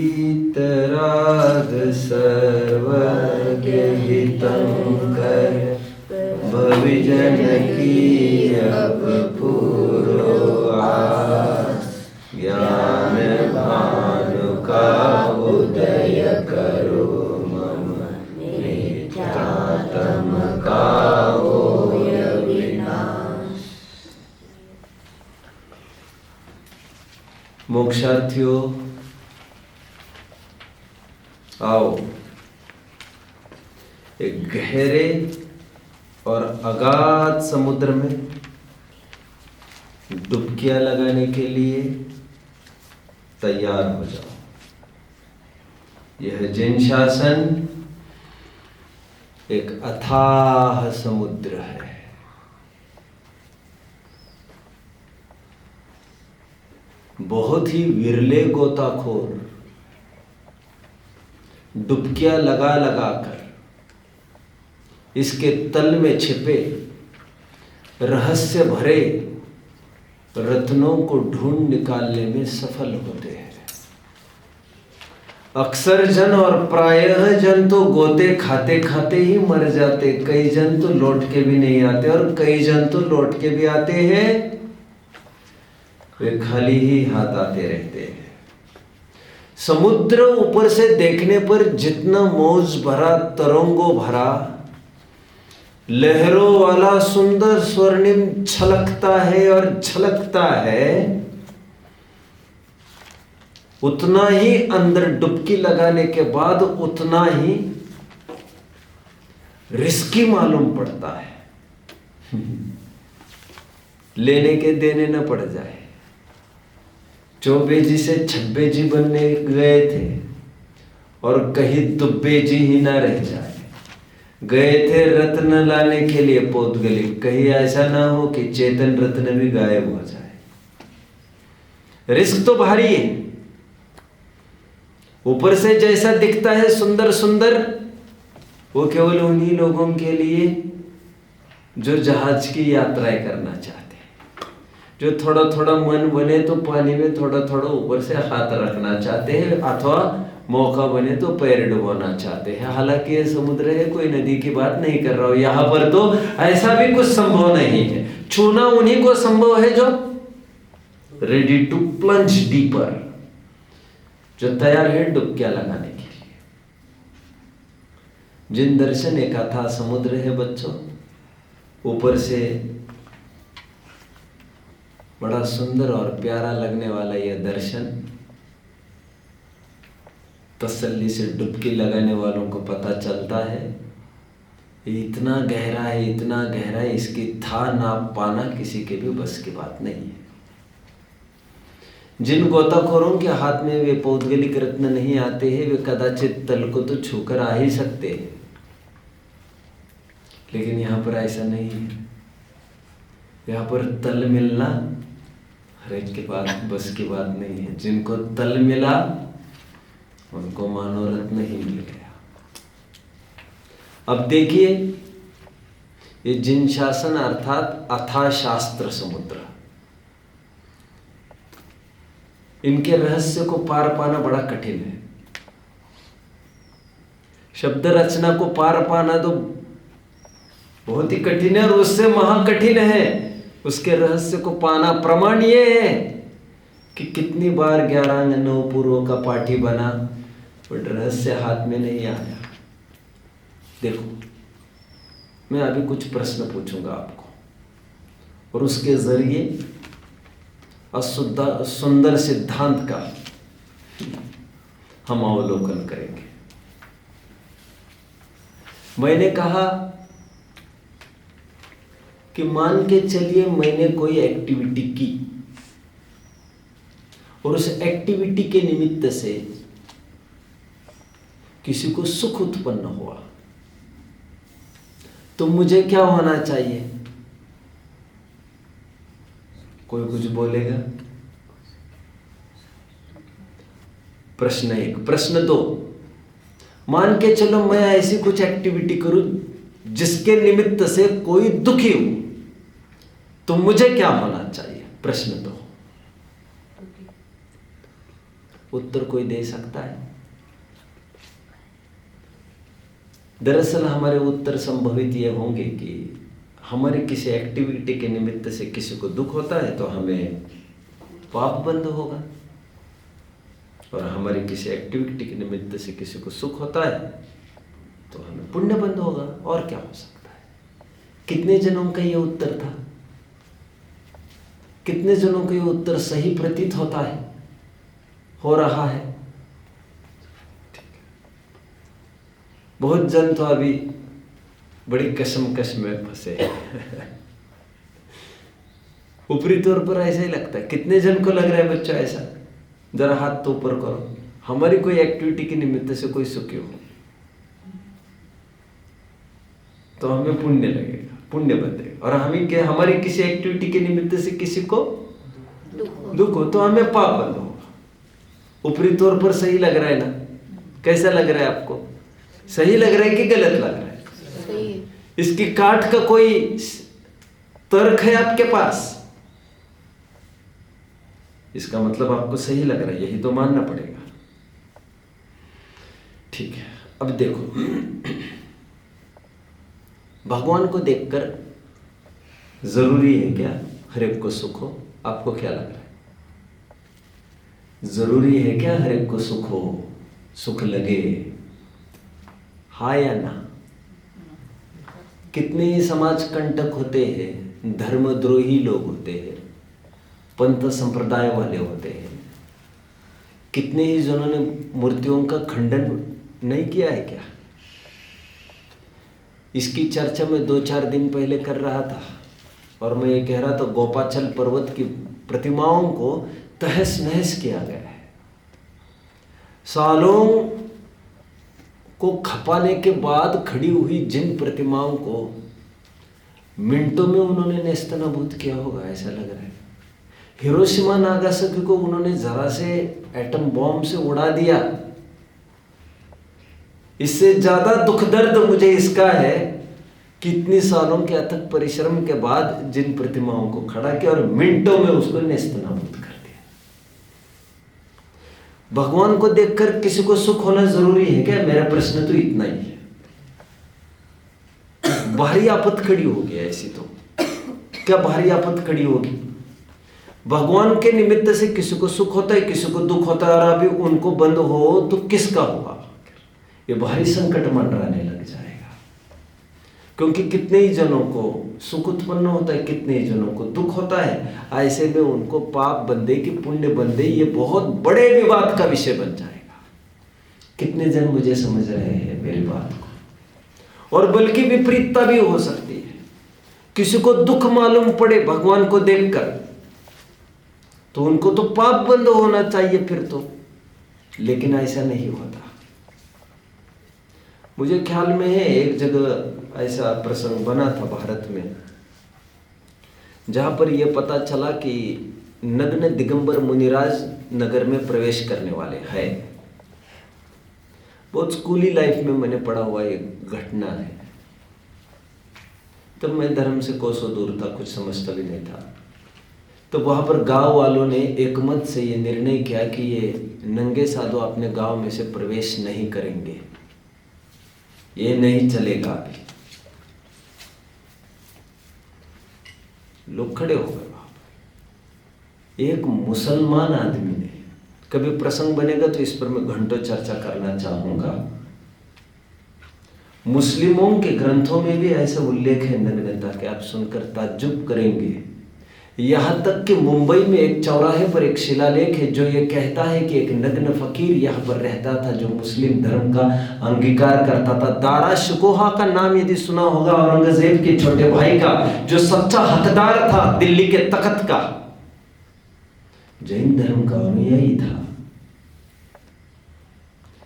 वीतराग सर्वज्ञ हितं कर भविजन की अब पूरो आस ज्ञान भानु का उदय करो मम नित्यात्म का होय विनाश। मोक्षार्थियों आओ, एक गहरे और अगाध समुद्र में डुबकियां लगाने के लिए तैयार हो जाओ। यह जिनशासन एक अथाह समुद्र है। बहुत ही विरले गोताखोर डुबकियां लगा लगाकर इसके तल में छिपे रहस्य भरे रत्नों को ढूंढ निकालने में सफल होते हैं। अक्सर जन और प्रायः जन तो गोते खाते खाते ही मर जाते, कई जन तो लौट के भी नहीं आते और कई जन तो लौट के भी आते हैं, वे खाली ही हाथ आते रहते हैं। समुद्र ऊपर से देखने पर जितना मौज भरा, तरंगों भरा, लहरों वाला सुंदर स्वर्णिम छलकता है और झलकता है, उतना ही अंदर डुबकी लगाने के बाद उतना ही रिस्की मालूम पड़ता है। लेने के देने न पड़ जाए। चौबे जी से छब्बे जी बनने गए थे और कहीं दुब्बे जी ही ना रह जाए। गए थे रत्न लाने के लिए पोतगली, कहीं ऐसा ना हो कि चेतन रत्न भी गायब हो जाए। रिस्क तो भारी है। ऊपर से जैसा दिखता है सुंदर सुंदर, वो केवल उन्हीं लोगों के लिए जो जहाज की यात्राएं करना चाहते हैं, जो थोड़ा थोड़ा मन बने तो पानी में थोड़ा थोड़ा ऊपर से हाथ रखना चाहते हैं, अथवा मौका बने तो पैर डुबोना चाहते हैं। हालांकि ये समुद्र है, कोई नदी की बात नहीं कर रहा हूं। यहां पर तो ऐसा भी कुछ संभव नहीं है। छूना उन्हीं को संभव है जो रेडी टू प्लंज डीपर, जो तैयार है डुबकियां लगाने के लिए। जिन दर्शन एक अथाह समुद्र है बच्चों, ऊपर से बड़ा सुंदर और प्यारा लगने वाला यह दर्शन तसल्ली से डुबकी लगाने वालों को पता चलता है ये इतना गहरा है, इतना गहरा है, इसकी था नाप पाना किसी के भी बस की बात नहीं है। जिन गोताखोरों के हाथ में वे पौद्गलिक रत्न नहीं आते हैं, वे कदाचित तल को तो छूकर आ ही सकते हैं, लेकिन यहां पर ऐसा नहीं है। यहां पर तल मिलना हर एक के बाद बस की बात नहीं है। जिनको तल मिला उनको मानो रत्न ही मिल गया। अब देखिए, ये जिनशासन अर्थात अथाह शास्त्र समुद्र, इनके रहस्य को पार पाना बड़ा कठिन है। शब्द रचना को पार पाना तो बहुत ही कठिन है, और उससे महाकठिन है उसके रहस्य को पाना। प्रमाण ये है कि कितनी बार 11 9 पूर्व का पाठी बना, बट रहस्य हाथ में नहीं आया। देखो, मैं अभी कुछ प्रश्न पूछूंगा आपको, और उसके जरिए सुंदर सिद्धांत का हम अवलोकन करेंगे। मैंने कहा कि मान के चलिए मैंने कोई एक्टिविटी की, और उस एक्टिविटी के निमित्त से किसी को सुख उत्पन्न हुआ, तो मुझे क्या होना चाहिए? कोई कुछ बोलेगा? प्रश्न 1। प्रश्न 2, मान के चलो मैं ऐसी कुछ एक्टिविटी करूं जिसके निमित्त से कोई दुखी हो, तो मुझे क्या होना चाहिए? प्रश्न 2। उत्तर कोई दे सकता है? दरअसल हमारे उत्तर संभवित ये होंगे कि हमारे किसी एक्टिविटी के निमित्त से किसी को दुख होता है तो हमें पाप बंध होगा, और हमारी किसी एक्टिविटी के निमित्त से किसी को सुख होता है तो हमें पुण्य बंध होगा। और क्या हो सकता है? कितने जनों का ये उत्तर था? कितने जनों को ये उत्तर सही प्रतीत होता है, हो रहा है? बहुत जन तो अभी बड़ी कशमकश में फंसे हैं। ऊपरी तौर पर ऐसा ही लगता है। कितने जन को लग रहा है बच्चों ऐसा? जरा हाथ तो ऊपर करो। हमारी कोई एक्टिविटी के निमित्त से कोई सुखी हो तो हमें पुण्य लगेगा, पुण्य बंधेगा, और हमारी किसी एक्टिविटी के निमित्त से किसी को दुख हो तो हमें पाप बंध होगा। ऊपरी तौर पर सही लग रहा है ना? कैसा लग रहा है आपको? सही लग रहा है कि गलत लग रहा है? सही है। इसकी काट का कोई तर्क है आपके पास? इसका मतलब आपको सही लग रहा है, यही तो मानना पड़ेगा। ठीक है, अब देखो, भगवान को देखकर जरूरी है क्या हर एक को सुख हो? आपको क्या लग रहा है? जरूरी है क्या हर एक को सुख हो, सुख लगे? हाँ या ना? कितने ही समाज कंटक होते हैं, धर्मद्रोही लोग होते हैं, पंथ संप्रदाय वाले होते हैं। कितने ही जनों ने मूर्तियों का खंडन नहीं किया है क्या? इसकी चर्चा मैं 2-4 दिन पहले कर रहा था, और मैं ये कह रहा था गोपाचल पर्वत की प्रतिमाओं को तहस नहस किया गया है। सालों को खपाने के बाद खड़ी हुई जिन प्रतिमाओं को मिनटों में उन्होंने नेस्तनाबूद किया होगा, ऐसा लग रहा है। हिरोशिमा नागासाकी को उन्होंने जरा से एटम बॉम्ब से उड़ा दिया। इससे ज्यादा दुख दर्द मुझे इसका है कि इतने सालों के अथक परिश्रम के बाद जिन प्रतिमाओं को खड़ा किया और मिनटों में उसको नेस्तनाबूद कर दिया। भगवान को देखकर किसी को सुख होना जरूरी है क्या? मेरा प्रश्न तो इतना ही है। भारी आफत खड़ी होगी ऐसी तो क्या भारी आफत खड़ी होगी? भगवान के निमित्त से किसी को सुख होता है, किसी को दुख होता है, और अभी उनको बंद हो तो किसका हुआ? ये भारी संकट मंडराने लग जाएगा। क्योंकि कितने ही जनों को सुख उत्पन्न होता है, कितने ही जनों को दुख होता है। ऐसे में उनको पाप बंदे कि पुण्य बंदे, ये बहुत बड़े विवाद का विषय बन जाएगा। कितने जन मुझे समझ रहे हैं मेरी बात को? और बल्कि विपरीतता भी हो सकती है। किसी को दुख मालूम पड़े भगवान को देखकर तो उनको तो पाप बंद होना चाहिए फिर तो, लेकिन ऐसा नहीं होता। मुझे ख्याल में है एक जगह ऐसा प्रसंग बना था भारत में, जहां पर यह पता चला कि नग्न दिगंबर मुनिराज नगर में प्रवेश करने वाले हैं। बहुत स्कूली लाइफ में मैंने पढ़ा हुआ एक घटना है। तब मैं धर्म से कोसों दूर था, कुछ समझता भी नहीं था। तो वहां पर गांव वालों ने एकमत से ये निर्णय किया कि ये नंगे साधु अपने गांव में से प्रवेश नहीं करेंगे, ये नहीं चलेगा। अभी लोग खड़े हो गए वहां पर। एक मुसलमान आदमी ने, कभी प्रसंग बनेगा तो इस पर मैं घंटों चर्चा करना चाहूंगा। मुस्लिमों के ग्रंथों में भी ऐसा उल्लेख है नग्नता के, आप सुनकर ताज्जुब करेंगे। यहां तक कि मुंबई में एक चौराहे पर एक शिलालेख है जो ये कहता है कि एक नग्न फकीर यहां पर रहता था जो मुस्लिम धर्म का अंगीकार करता था। दारा शिकोहा का नाम यदि सुना होगा, औरंगजेब के छोटे भाई का, जो सच्चा हकदार था दिल्ली के तख्त का, जैन धर्म का अनुयायी था।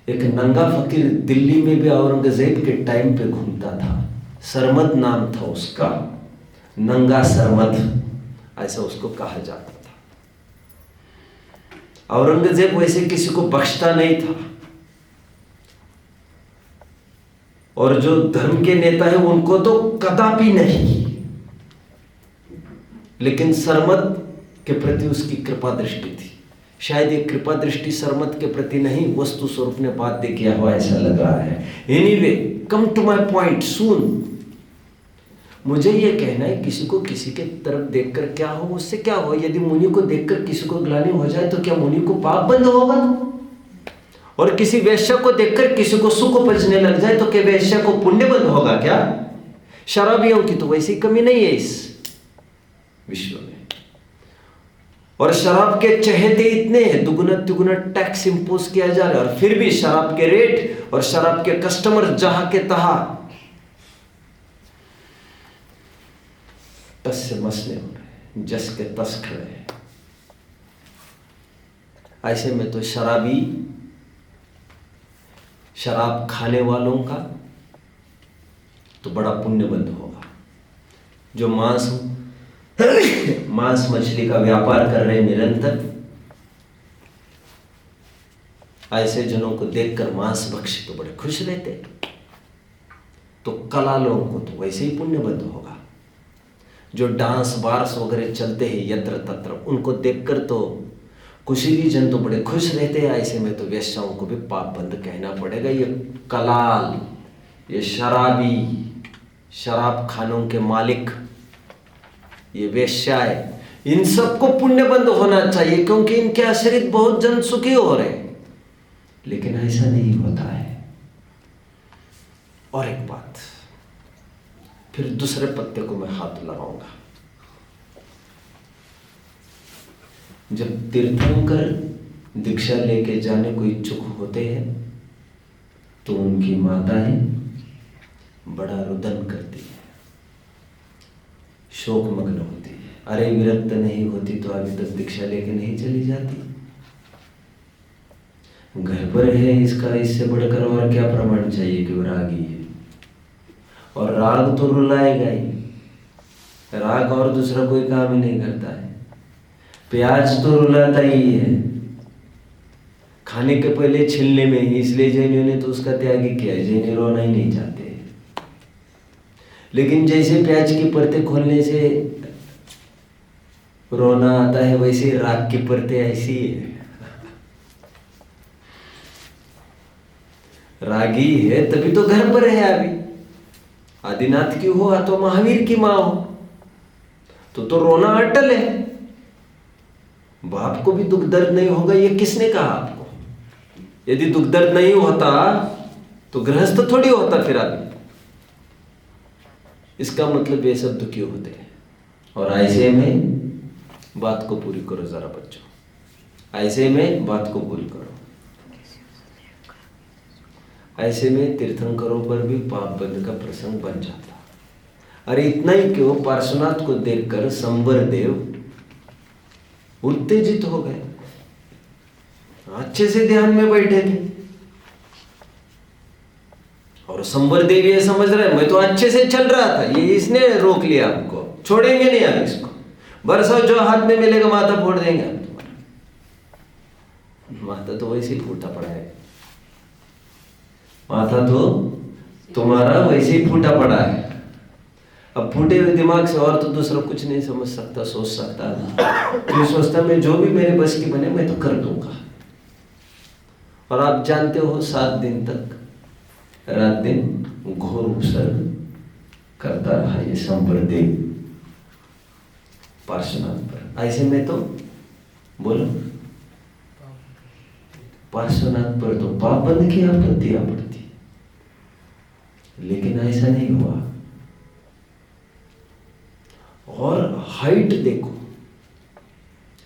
एक नंगा फकीर दिल्ली में भी औरंगजेब के टाइम पे घूमता था। सरमद नाम था उसका, नंगा सरमद ऐसा उसको कहा जाता था। औरंगजेब वैसे किसी को बख्शता नहीं था, और जो धर्म के नेता है उनको तो कदापि नहीं, लेकिन सरमद के प्रति उसकी कृपा दृष्टि थी। शायद ये कृपा दृष्टि सरमत के प्रति नहीं, वस्तु स्वरूप ने बाध्य किया हुआ ऐसा लग रहा है। Anyway, come to my point soon. मुझे ये कहना है, किसी को किसी के तरफ देखकर क्या हो, उससे क्या हो। यदि मुनि को देखकर किसी को ग्लानि हो जाए तो क्या मुनि को पाप बंद होगा? और किसी वैश्य को देखकर किसी को सुख उपजने लग जाए तो क्या वैश्य को पुण्य बंद होगा क्या? शराबियों की तो वैसी कमी नहीं है इस विश्व में। और शराब के चहेते इतने हैं, दुगुना तिगुना टैक्स इंपोज किया जा रहा है, और फिर भी शराब के रेट और शराब के कस्टमर जहां के तहा टस से मस नहीं हो रहे, जस के तस खड़े हैं। ऐसे में तो शराब खाने वालों का तो बड़ा पुण्य बंद होगा। जो मांस मछली का व्यापार कर रहे निरंतर, ऐसे जनों को देखकर मांस भक्षी तो बड़े खुश रहते, तो कला लोगों को तो वैसे ही पुण्य बंद होगा। जो डांस बार्स वगैरह चलते हैं यत्र तत्र, उनको देखकर तो किसी भी जन तो बड़े खुश रहते हैं। ऐसे में तो वेश्याओं को भी पाप बंद कहना पड़ेगा। ये कलाल, ये शराबी, शराब खानों के मालिक, ये वेश्याएं, इन सबको पुण्य बंद होना चाहिए, क्योंकि इनके आश्रित बहुत जन सुखी हो रहे। लेकिन ऐसा नहीं होता है। और एक बात, फिर दूसरे पत्ते को मैं हाथ लगाऊंगा। जब तीर्थंकर दीक्षा लेके जाने को इच्छुक होते हैं तो उनकी माताएं बड़ा रुदन करती है, शोक मग्न होती है। अरे विरक्त नहीं होती तो अभी तक दीक्षा लेके नहीं चली जाती, घर पर है, इसका इससे बढ़कर और क्या प्रमाण चाहिए कि वो रागी है। और राग तो रुलाएगा ही, राग और दूसरा कोई काम ही नहीं करता है। प्याज तो रुलाता ही है, खाने के पहले छिलने में ही, इसलिए जैनियों ने तो उसका त्याग ही किया है। जैनी रोना ही नहीं चाहते। लेकिन जैसे प्याज की परतें खोलने से रोना आता है, वैसे राग की परतें ऐसी है। रागी है तभी तो घर पर है। अभी आदिनाथ की हो तो महावीर की मां हो तो रोना अटल है। बाप को भी दुख दर्द नहीं होगा, ये किसने कहा आपको? यदि दुख दर्द नहीं होता तो गृहस्थ थोड़ी होता फिर आदमी। इसका मतलब ये सब दुखी होते हैं। और ऐसे में बात को पूरी करो जरा बच्चों, ऐसे में बात को पूरी करो। ऐसे में तीर्थंकरों पर भी पाप बंध का प्रसंग बन जाता। अरे इतना ही क्यों, पार्श्वनाथ को देखकर संवर देव उत्तेजित हो गए, अच्छे से ध्यान में बैठे थे। और संवर देव ये समझ रहे मैं तो अच्छे से चल रहा था, ये इसने रोक लिया, हमको छोड़ेंगे नहीं यार, इसको बरसों जो हाथ में मिलेगा माथा फोड़ देंगे हम तुम्हारा। माथा तो वैसे ही फूटा पड़ा है, माथा तो तुम्हारा वैसे ही फूटा पड़ा है। अब फूटे हुए दिमाग से और तो दूसरा कुछ नहीं समझ सकता, सोच सकता। फिर सोचता मैं जो भी मेरे बस की बने मैं तो कर दूंगा। और आप जानते हो 7 दिन तक रात दिन घोर उपसर्ग करता रहा ये संप्रदेव पार्श्वनाथ पर। ऐसे में तो बोलो पार्श्वनाथ पर तो पाप बंद की आपत्तियां पड़ती, लेकिन ऐसा नहीं हुआ। और हाइट देखो,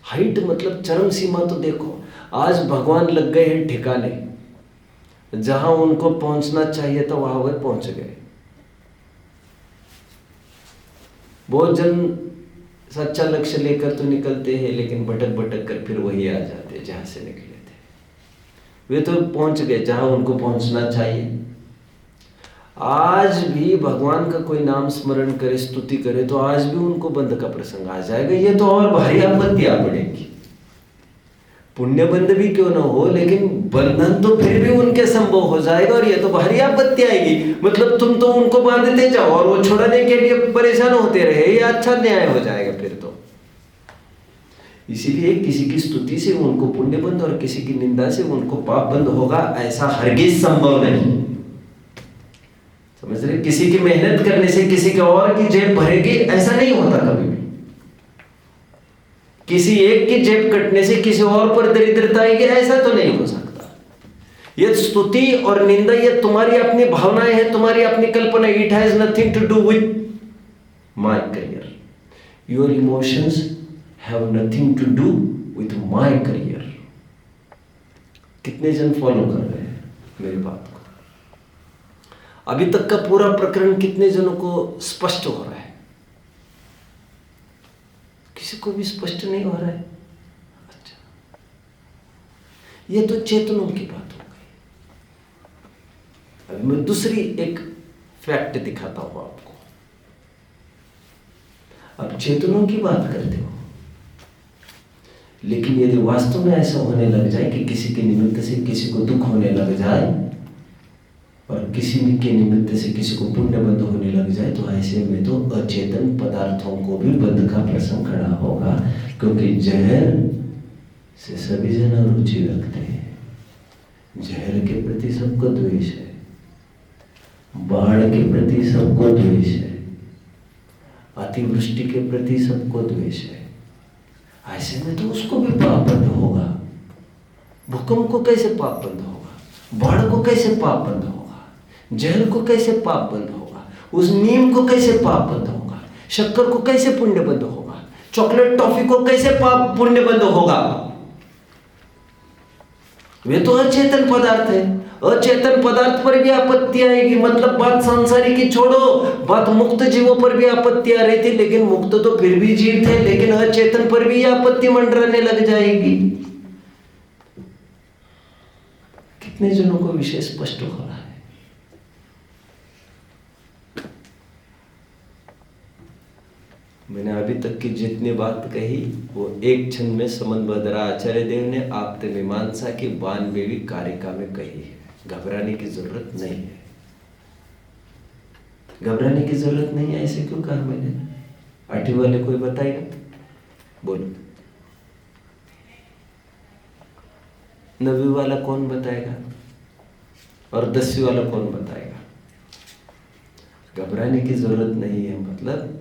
हाइट मतलब चरम सीमा तो देखो। आज भगवान लग गए हैं ठिकाने, जहां उनको पहुंचना चाहिए था वहां वे पहुंच गए। बहुत जन सच्चा लक्ष्य लेकर तो निकलते हैं, लेकिन भटक भटक कर फिर वही आ जाते हैं जहां से निकले थे। वे तो पहुंच गए जहां उनको पहुंचना चाहिए। आज भी भगवान का कोई नाम स्मरण करे, स्तुति करे, तो आज भी उनको बंध का प्रसंग आ जाएगा। ये तो और भारी आपत्ति आ पड़ेगी। पुण्य बंध भी क्यों ना हो, लेकिन बंधन तो फिर भी उनके संभव हो जाएगा। और ये तो भारी आपत्ति आएगी। मतलब तुम तो उनको बांधते जाओ और वो छोड़ने के लिए परेशान होते रहे, ये अच्छा न्याय हो जाएगा फिर तो। इसीलिए किसी की स्तुति से उनको पुण्य बंद और किसी की निंदा से उनको पाप बंद होगा, ऐसा हरगिज संभव नहीं। समझ रहे? किसी की मेहनत करने से किसी के और की जेब भरेगी, ऐसा नहीं होता कभी भी। किसी एक की जेब कटने से किसी और पर दरिद्रता आएगी, ऐसा तो नहीं हो सकता। ये स्तुति और निंदा ये तुम्हारी अपनी भावनाएं हैं, तुम्हारी अपनी कल्पना। It has nothing to do with my career. Your emotions have nothing to do with my career. कितने जन फॉलो कर रहे हैं मेरी बात को? अभी तक का पूरा प्रकरण कितने जनों को स्पष्ट हो रहा है? किसी को भी स्पष्ट नहीं हो रहा है। अच्छा, ये तो चेतनों की बात हो गई। अभी मैं दूसरी एक फैक्ट दिखाता हूं आपको। अब चेतनों की बात करते हो, लेकिन यदि वास्तव में ऐसा होने लग जाए कि किसी के निमित्त से किसी को दुख होने लग जाए और किसी के निमित्त से किसी को पुण्य बंद होने लग जाए, तो ऐसे में तो अचेतन पदार्थों को भी बंध का प्रसंग खड़ा होगा, क्योंकि जहर से सभी जन रुचि रखते हैं। जहर के प्रति सबको द्वेष है, बाढ़ के प्रति सबको द्वेष है, अतिवृष्टि के प्रति सबको द्वेष है। ऐसे में तो उसको भी पाप बंद होगा। भूकंप को कैसे पाप बंद होगा? बाढ़ को कैसे पाप बंद होगा? जहर को कैसे पाप बंद होगा? उस नीम को कैसे पाप बंद होगा? शक्कर को कैसे पुण्य बंद होगा? चॉकलेट टॉफी को कैसे पाप पुण्य बंद होगा? वे तो अचेतन पदार्थ है। अचेतन पदार्थ पर भी आपत्ति आएगी। मतलब बात सांसारिक की छोड़ो, बात मुक्त जीवों पर भी आपत्ति आ रही थी, लेकिन मुक्त तो फिर भी जीव थे, लेकिन अचेतन पर भी आपत्ति मंडराने लग जाएगी। कितने जनों को विषय स्पष्ट हो रहा है? मैंने अभी तक की जितनी बात कही वो एक क्षण में समन्वदरा आचार्य देव ने आप्त मीमांसा की 92वीं कारिका में कही है। घबराने की जरूरत नहीं है। घबराने की जरूरत नहीं है, ऐसे क्यों कहा मैंने? 8वीं वाले कोई बताएगा? बोलो। 9वीं वाला कौन बताएगा? और 10वीं वाला कौन बताएगा? घबराने की जरूरत नहीं है मतलब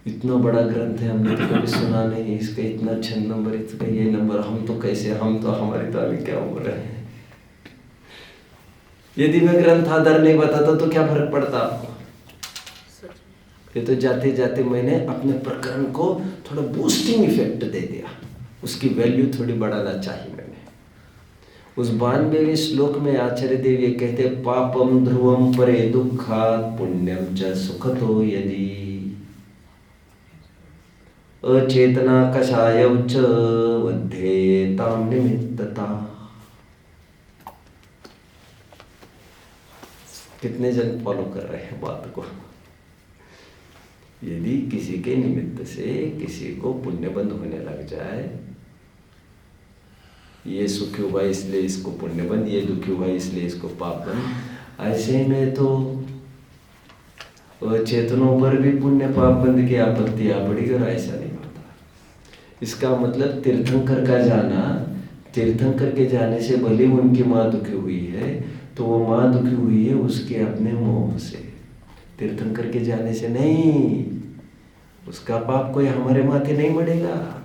इतना बड़ा ग्रंथ है, हमने तो कभी सुना नहीं, इसका इतना 6 नंबर, इसका ये नंबर, हम तो कैसे, हम तो हमारी तो अभी क्या उम्र है। यदि मैं ग्रंथ आधार नहीं बताता तो क्या फर्क पड़ता आपको? ये तो जाते जाते मैंने अपने प्रकरण को थोड़ा बूस्टिंग इफेक्ट दे दिया, उसकी वैल्यू थोड़ी बढ़ाना चाहिए मैंने। उस 92वें श्लोक में आचार्य देव ये कहते, पापम ध्रुवम परे दुखात् पुण्यम च सुखतो यदि अचेतना कषाय च वध्येताम निमित्तता। कितने जन फॉलो कर रहे हैं बात को? यदि किसी के निमित्त से किसी को पुण्य बंद होने लग जाए, ये सुखी हुआ इसलिए इसको पुण्य बंद, ये दुखी हुआ इसलिए इसको पाप बंद, ऐसे में तो चेतनों पर भी पुण्य पाप बंद की आपत्ति आ पड़ेगी। और ऐसा नहीं होता। इसका मतलब तीर्थंकर का जाना, तीर्थंकर के जाने से भले उनकी माँ दुखी हुई है, तो वो माँ दुखी हुई है उसके अपने मोह से, तीर्थंकर के जाने से नहीं। उसका पाप कोई हमारे माथे नहीं मढ़ेगा।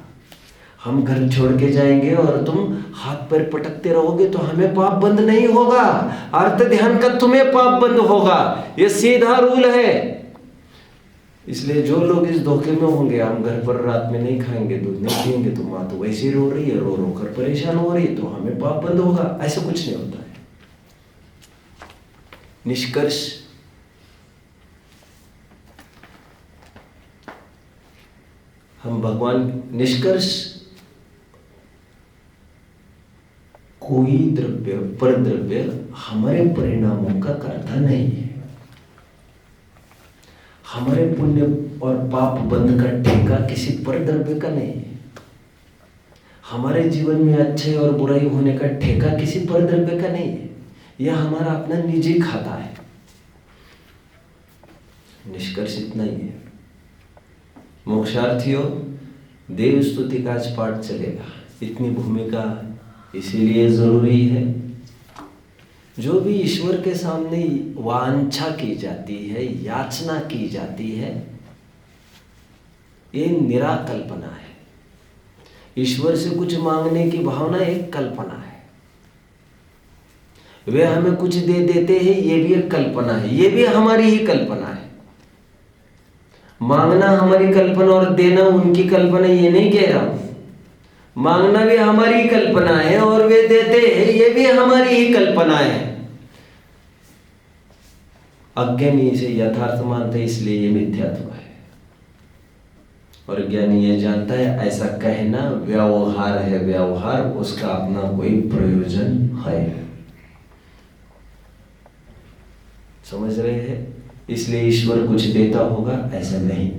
हम घर छोड़ के जाएंगे और तुम हाथ पैर पटकते रहोगे तो हमें पाप बंद नहीं होगा। अर्थ ध्यान का तुम्हें पाप बंद होगा, ये सीधा रूल है। इसलिए जो लोग इस धोखे में होंगे, हम घर पर रात में नहीं खाएंगे, दूध नहीं पिएंगे, तो माँ तो वैसे रो रही है, रो रो कर परेशान हो रही है, तो हमें पाप बंद होगा, ऐसा कुछ नहीं होता है। निष्कर्ष, हम भगवान, निष्कर्ष कोई द्रव्य पर द्रव्य हमारे परिणामों का कर्ता नहीं है। हमारे पुण्य और पाप बंध का ठेका किसी पर द्रव्य का नहीं है। हमारे जीवन में अच्छे और बुराई होने का ठेका किसी पर द्रव्य का नहीं है। यह हमारा अपना निजी खाता है। निष्कर्ष इतना ही है। मोक्षार्थियों, देव स्तुति का आज पाठ चलेगा। इतनी भूमिका इसीलिए जरूरी है। जो भी ईश्वर के सामने वांछा की जाती है, याचना की जाती है, ये निराकल्पना है। ईश्वर से कुछ मांगने की भावना एक कल्पना है। वे हमें कुछ दे देते हैं, ये भी एक कल्पना है, ये भी हमारी ही कल्पना है। मांगना हमारी कल्पना और देना उनकी कल्पना, ये नहीं कह रहा हूं। मांगना भी हमारी कल्पना है और वे देते हैं, ये भी हमारी ही कल्पना है। अज्ञानी इसे यथार्थ मानते, इसलिए ये मिथ्यात्व है। और ज्ञानी ये जानता है ऐसा कहना व्यवहार है, व्यवहार उसका अपना कोई प्रयोजन है। समझ रहे हैं? इसलिए ईश्वर कुछ देता होगा ऐसा नहीं।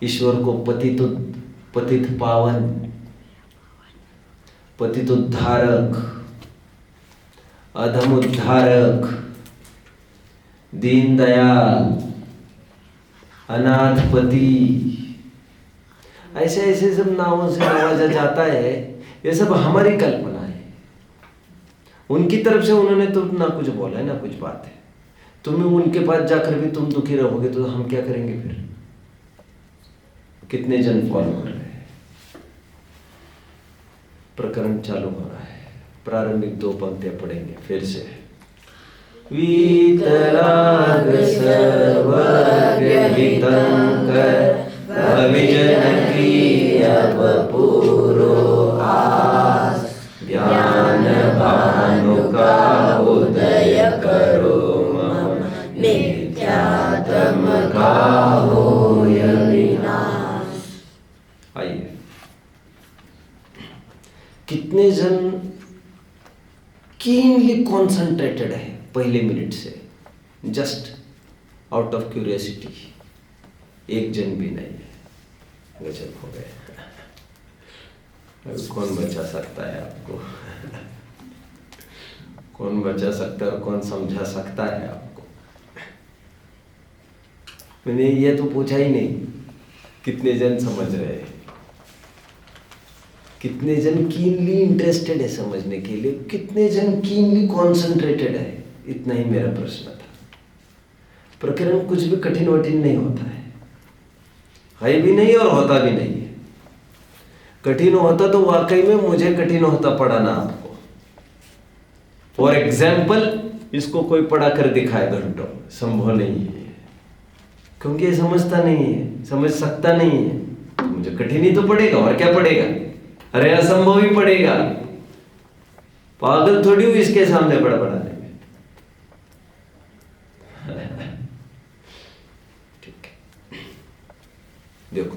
ईश्वर को पतित पावन, पतित उद्धारक, अधम उद्धारक, दीन दयाल, अनाथपति, ऐसे ऐसे सब नामों से नवाजा जाता है। ये सब हमारी कल्पना है। उनकी तरफ से उन्होंने तो ना कुछ बोला है ना कुछ बात है। तुम्हें उनके पास जाकर भी तुम दुखी रहोगे तो हम क्या करेंगे फिर? कितने जन फॉलो कर रहे हैं? प्रकरण चालू हो रहा है। प्रारंभिक 2 पंक्तियां पढ़ेंगे फिर से। वीतराग सर्वज्ञ हितंकर भविजन की अब पूरो आस, ज्ञान भानु का उदय करो मिथ्यात्म का होय विनाश। आइए, कितने जन कीनली कॉन्सेंट्रेटेड है पहले मिनट से, जस्ट आउट ऑफ क्यूरियोसिटी? एक जन भी नहीं है। गजब हो गए। कौन बचा सकता है आपको? कौन बचा सकता है और कौन समझा सकता है आपको? मैंने ये तो पूछा ही नहीं कितने जन समझ रहे हैं, कितने जन कीनली इंटरेस्टेड है समझने के लिए, कितने जन कीनली कॉन्सेंट्रेटेड है। इतना ही मेरा प्रश्न था। प्रकरण कुछ भी कठिन वठिन नहीं होता है भी नहीं और होता भी नहीं है। कठिन होता तो वाकई में मुझे कठिन होता पढ़ाना आपको। फॉर एग्जाम्पल, इसको कोई पढ़ा कर दिखाए घंटों, संभव नहीं है, क्योंकि ये समझता नहीं है, समझ सकता नहीं है। तो मुझे कठिन ही तो पड़ेगा, और क्या पड़ेगा? अरे असंभव ही पड़ेगा। पागल थोड़ी हूं इसके सामने बड़बड़ाने में। ठीक है, देखो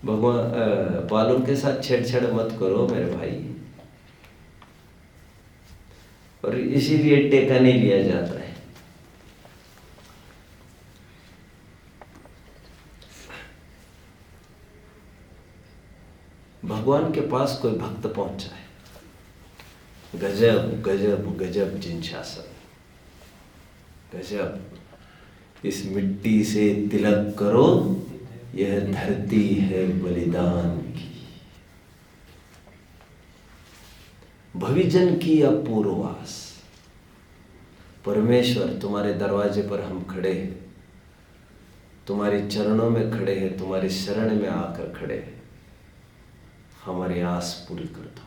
भगवान बालों के साथ छेड़छाड़ मत करो मेरे भाई। और इसीलिए टेका नहीं लिया जाता है। भगवान के पास कोई भक्त पहुंचा है, गजब गजब गजब जिनशासन, गजब। इस मिट्टी से तिलक करो, यह धरती है बलिदान की। भविजन की अपूर्वास। परमेश्वर, तुम्हारे दरवाजे पर हम खड़े हैं, तुम्हारे चरणों में खड़े हैं, तुम्हारी शरण में आकर खड़े हैं। हमारी आस पूरी कर दो।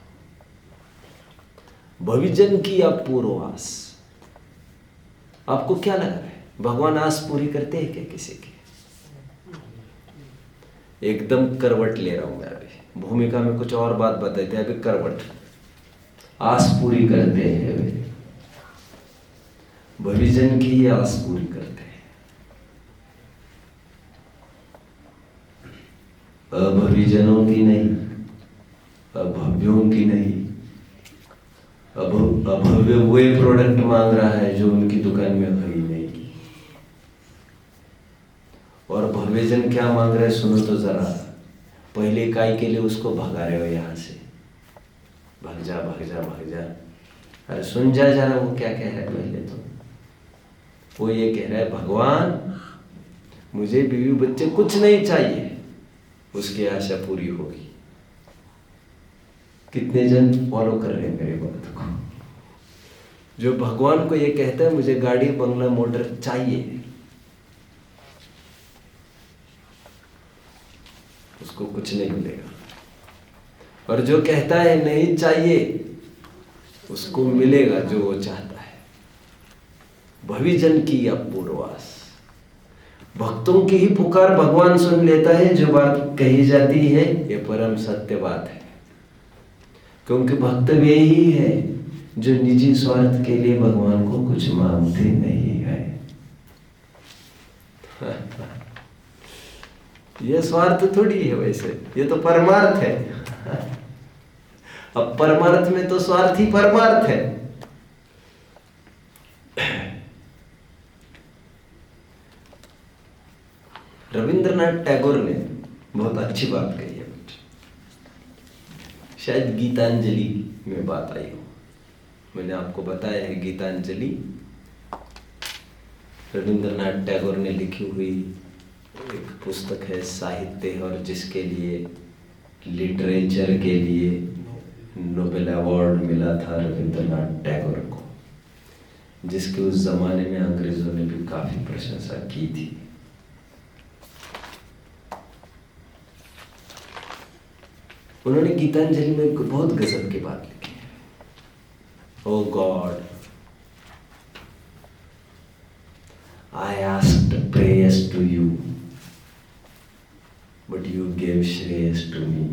भविजन की अपूर्वास। आपको क्या लग रहा है, भगवान आस पूरी करते हैं क्या किसी की? एकदम करवट ले रहा हूं मैं अभी। भूमिका में कुछ और बात बताई थी, अभी करवट। आस पूरी करते हैं वे, भविजन की आस पूरी करते हैं, अभविजनों की नहीं, अभव्यों की नहीं। अभव्य वो प्रोडक्ट मांग रहा है जो उनकी दुकान में है ही नहीं। और भव्यजन क्या मांग रहे हैं सुनो तो जरा। पहले इकाई के लिए उसको भगा रहे हो यहां से, भाग जा भाग जा भाग जा। अरे सुन जा जरा वो क्या कह रहा है पहले तो। वो ये कह रहा है भगवान मुझे बीवी बच्चे कुछ नहीं चाहिए, उसकी आशा पूरी होगी। कितने जन फॉलो कर रहे हैं मेरे बात को? जो भगवान को ये कहता है मुझे गाड़ी बंगला मोटर चाहिए, उसको कुछ नहीं मिलेगा। और जो कहता है नहीं चाहिए, उसको मिलेगा जो वो चाहता है। भविजन की अपूर्वास, भक्तों की ही पुकार भगवान सुन लेता है। जो बात कही जाती है ये परम सत्य बात है, क्योंकि भक्त वे ही है जो निजी स्वार्थ के लिए भगवान को कुछ मांगते नहीं है। ये स्वार्थ थोड़ी है, वैसे ये तो परमार्थ है। अब परमार्थ में तो स्वार्थ ही परमार्थ है। रविंद्रनाथ टैगोर ने बहुत अच्छी बात कही है, शायद गीतांजलि में बात आई हो। मैंने आपको बताया है गीतांजलि रविंद्रनाथ टैगोर ने लिखी हुई एक पुस्तक है, साहित्य है, और जिसके लिए लिटरेचर के लिए नोबेल अवार्ड मिला था रविंद्रनाथ टैगोर को, जिसकी उस जमाने में अंग्रेजों ने भी काफी प्रशंसा की थी। उन्होंने गीतांजलि में बहुत गजब की बात लिखी है। Oh God, I asked prayers to you but you gave श्रेयस टू मी।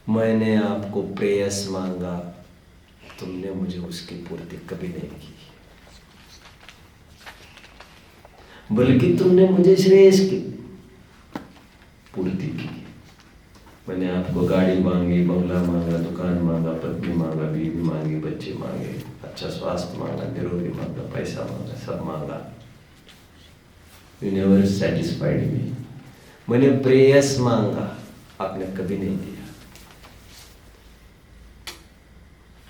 मैंने आपको प्रेयस मांगा, तुमने मुझे उसकी पूर्ति कभी नहीं की, बल्कि तुमने मुझे श्रेयस की पूर्ति की। मैंने आपको गाड़ी मांगी, बंगला मांगा, दुकान मांगा, पत्नी मांगा, बीवी मांगी, बच्चे मांगे, अच्छा स्वास्थ्य मांगा, निरोगी मांगा, पैसा मांगा, सब मांगा। You never satisfied me। मैंने प्रेयस मांगा, आपने कभी नहीं दिया।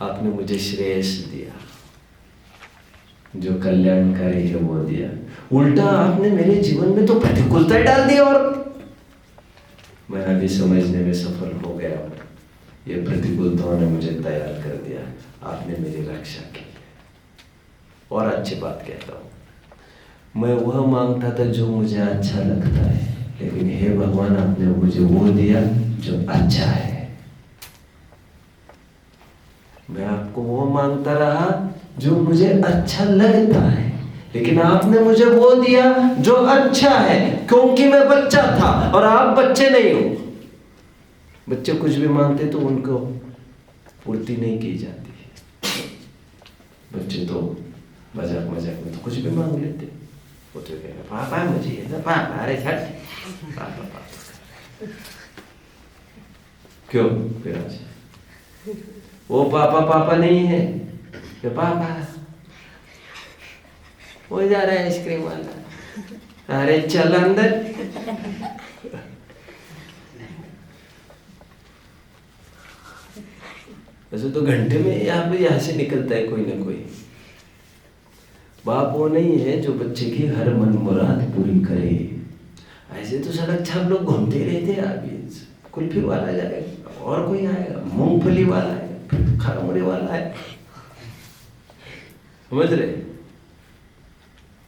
आपने मुझे श्रेयस दिया, जो कल्याणकारी है वो दिया। उल्टा आपने मेरे जीवन में तो प्रतिकूलता डाल दी, और मैं अभी समझने में सफल हो गया हूं। ये प्रतिकूलताओं ने मुझे तैयार कर दिया, आपने मेरी रक्षा की। और अच्छी बात कहता हूं, मैं वह मांगता था जो मुझे अच्छा लगता है, लेकिन हे भगवान आपने मुझे वो दिया जो अच्छा है। मैं आपको वो मांगता रहा जो मुझे अच्छा लगता है, लेकिन आपने मुझे वो दिया जो अच्छा है, क्योंकि मैं बच्चा था और आप बच्चे नहीं हो। बच्चे कुछ भी मांगते तो उनको पूर्ति नहीं की जाती। बच्चे तो मजाक मजाक में तो कुछ भी मांग लेते। वो तो कहेगा पापा मुझे ये ना, पापा अरे छट, पापा पापा। क्यों? फिर आज वो पापा पापा नहीं है, ये पापा हो जा रहा है आइसक्रीम वाला। अरे चल अंदर। वैसे तो घंटे में यहाँ से निकलता है कोई ना कोई। बाप वो नहीं है जो बच्चे की हर मन मुराद पूरी करे। ऐसे तो सड़क छाप लोग घूमते रहते हैं। अभी कुल्फी वाला जाएगा, और कोई आएगा, मूंगफली वाला है, खरमुरे वाला है, समझ रहे?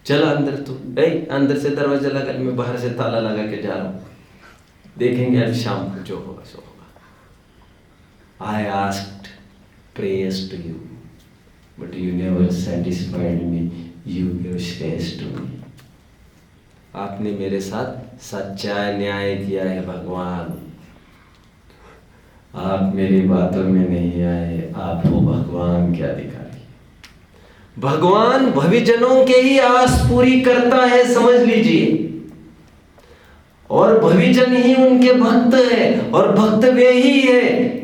चल अंदर तू, अंदर से दरवाजा लगा, मैं बाहर से ताला लगा के जा रहा हूं, देखेंगे आज शाम को जो होगा सो होगा। I asked prayers to you but you never satisfied me, you give श्रेयस टू मी। आपने मेरे साथ सच्चा न्याय किया है भगवान। आप मेरी बातों में नहीं आए, आप हो भगवान के अधिकारी। भगवान भविजनों के ही आस पूरी करता है, समझ लीजिए। और भविजन ही उनके भक्त है, और भक्त वे ही है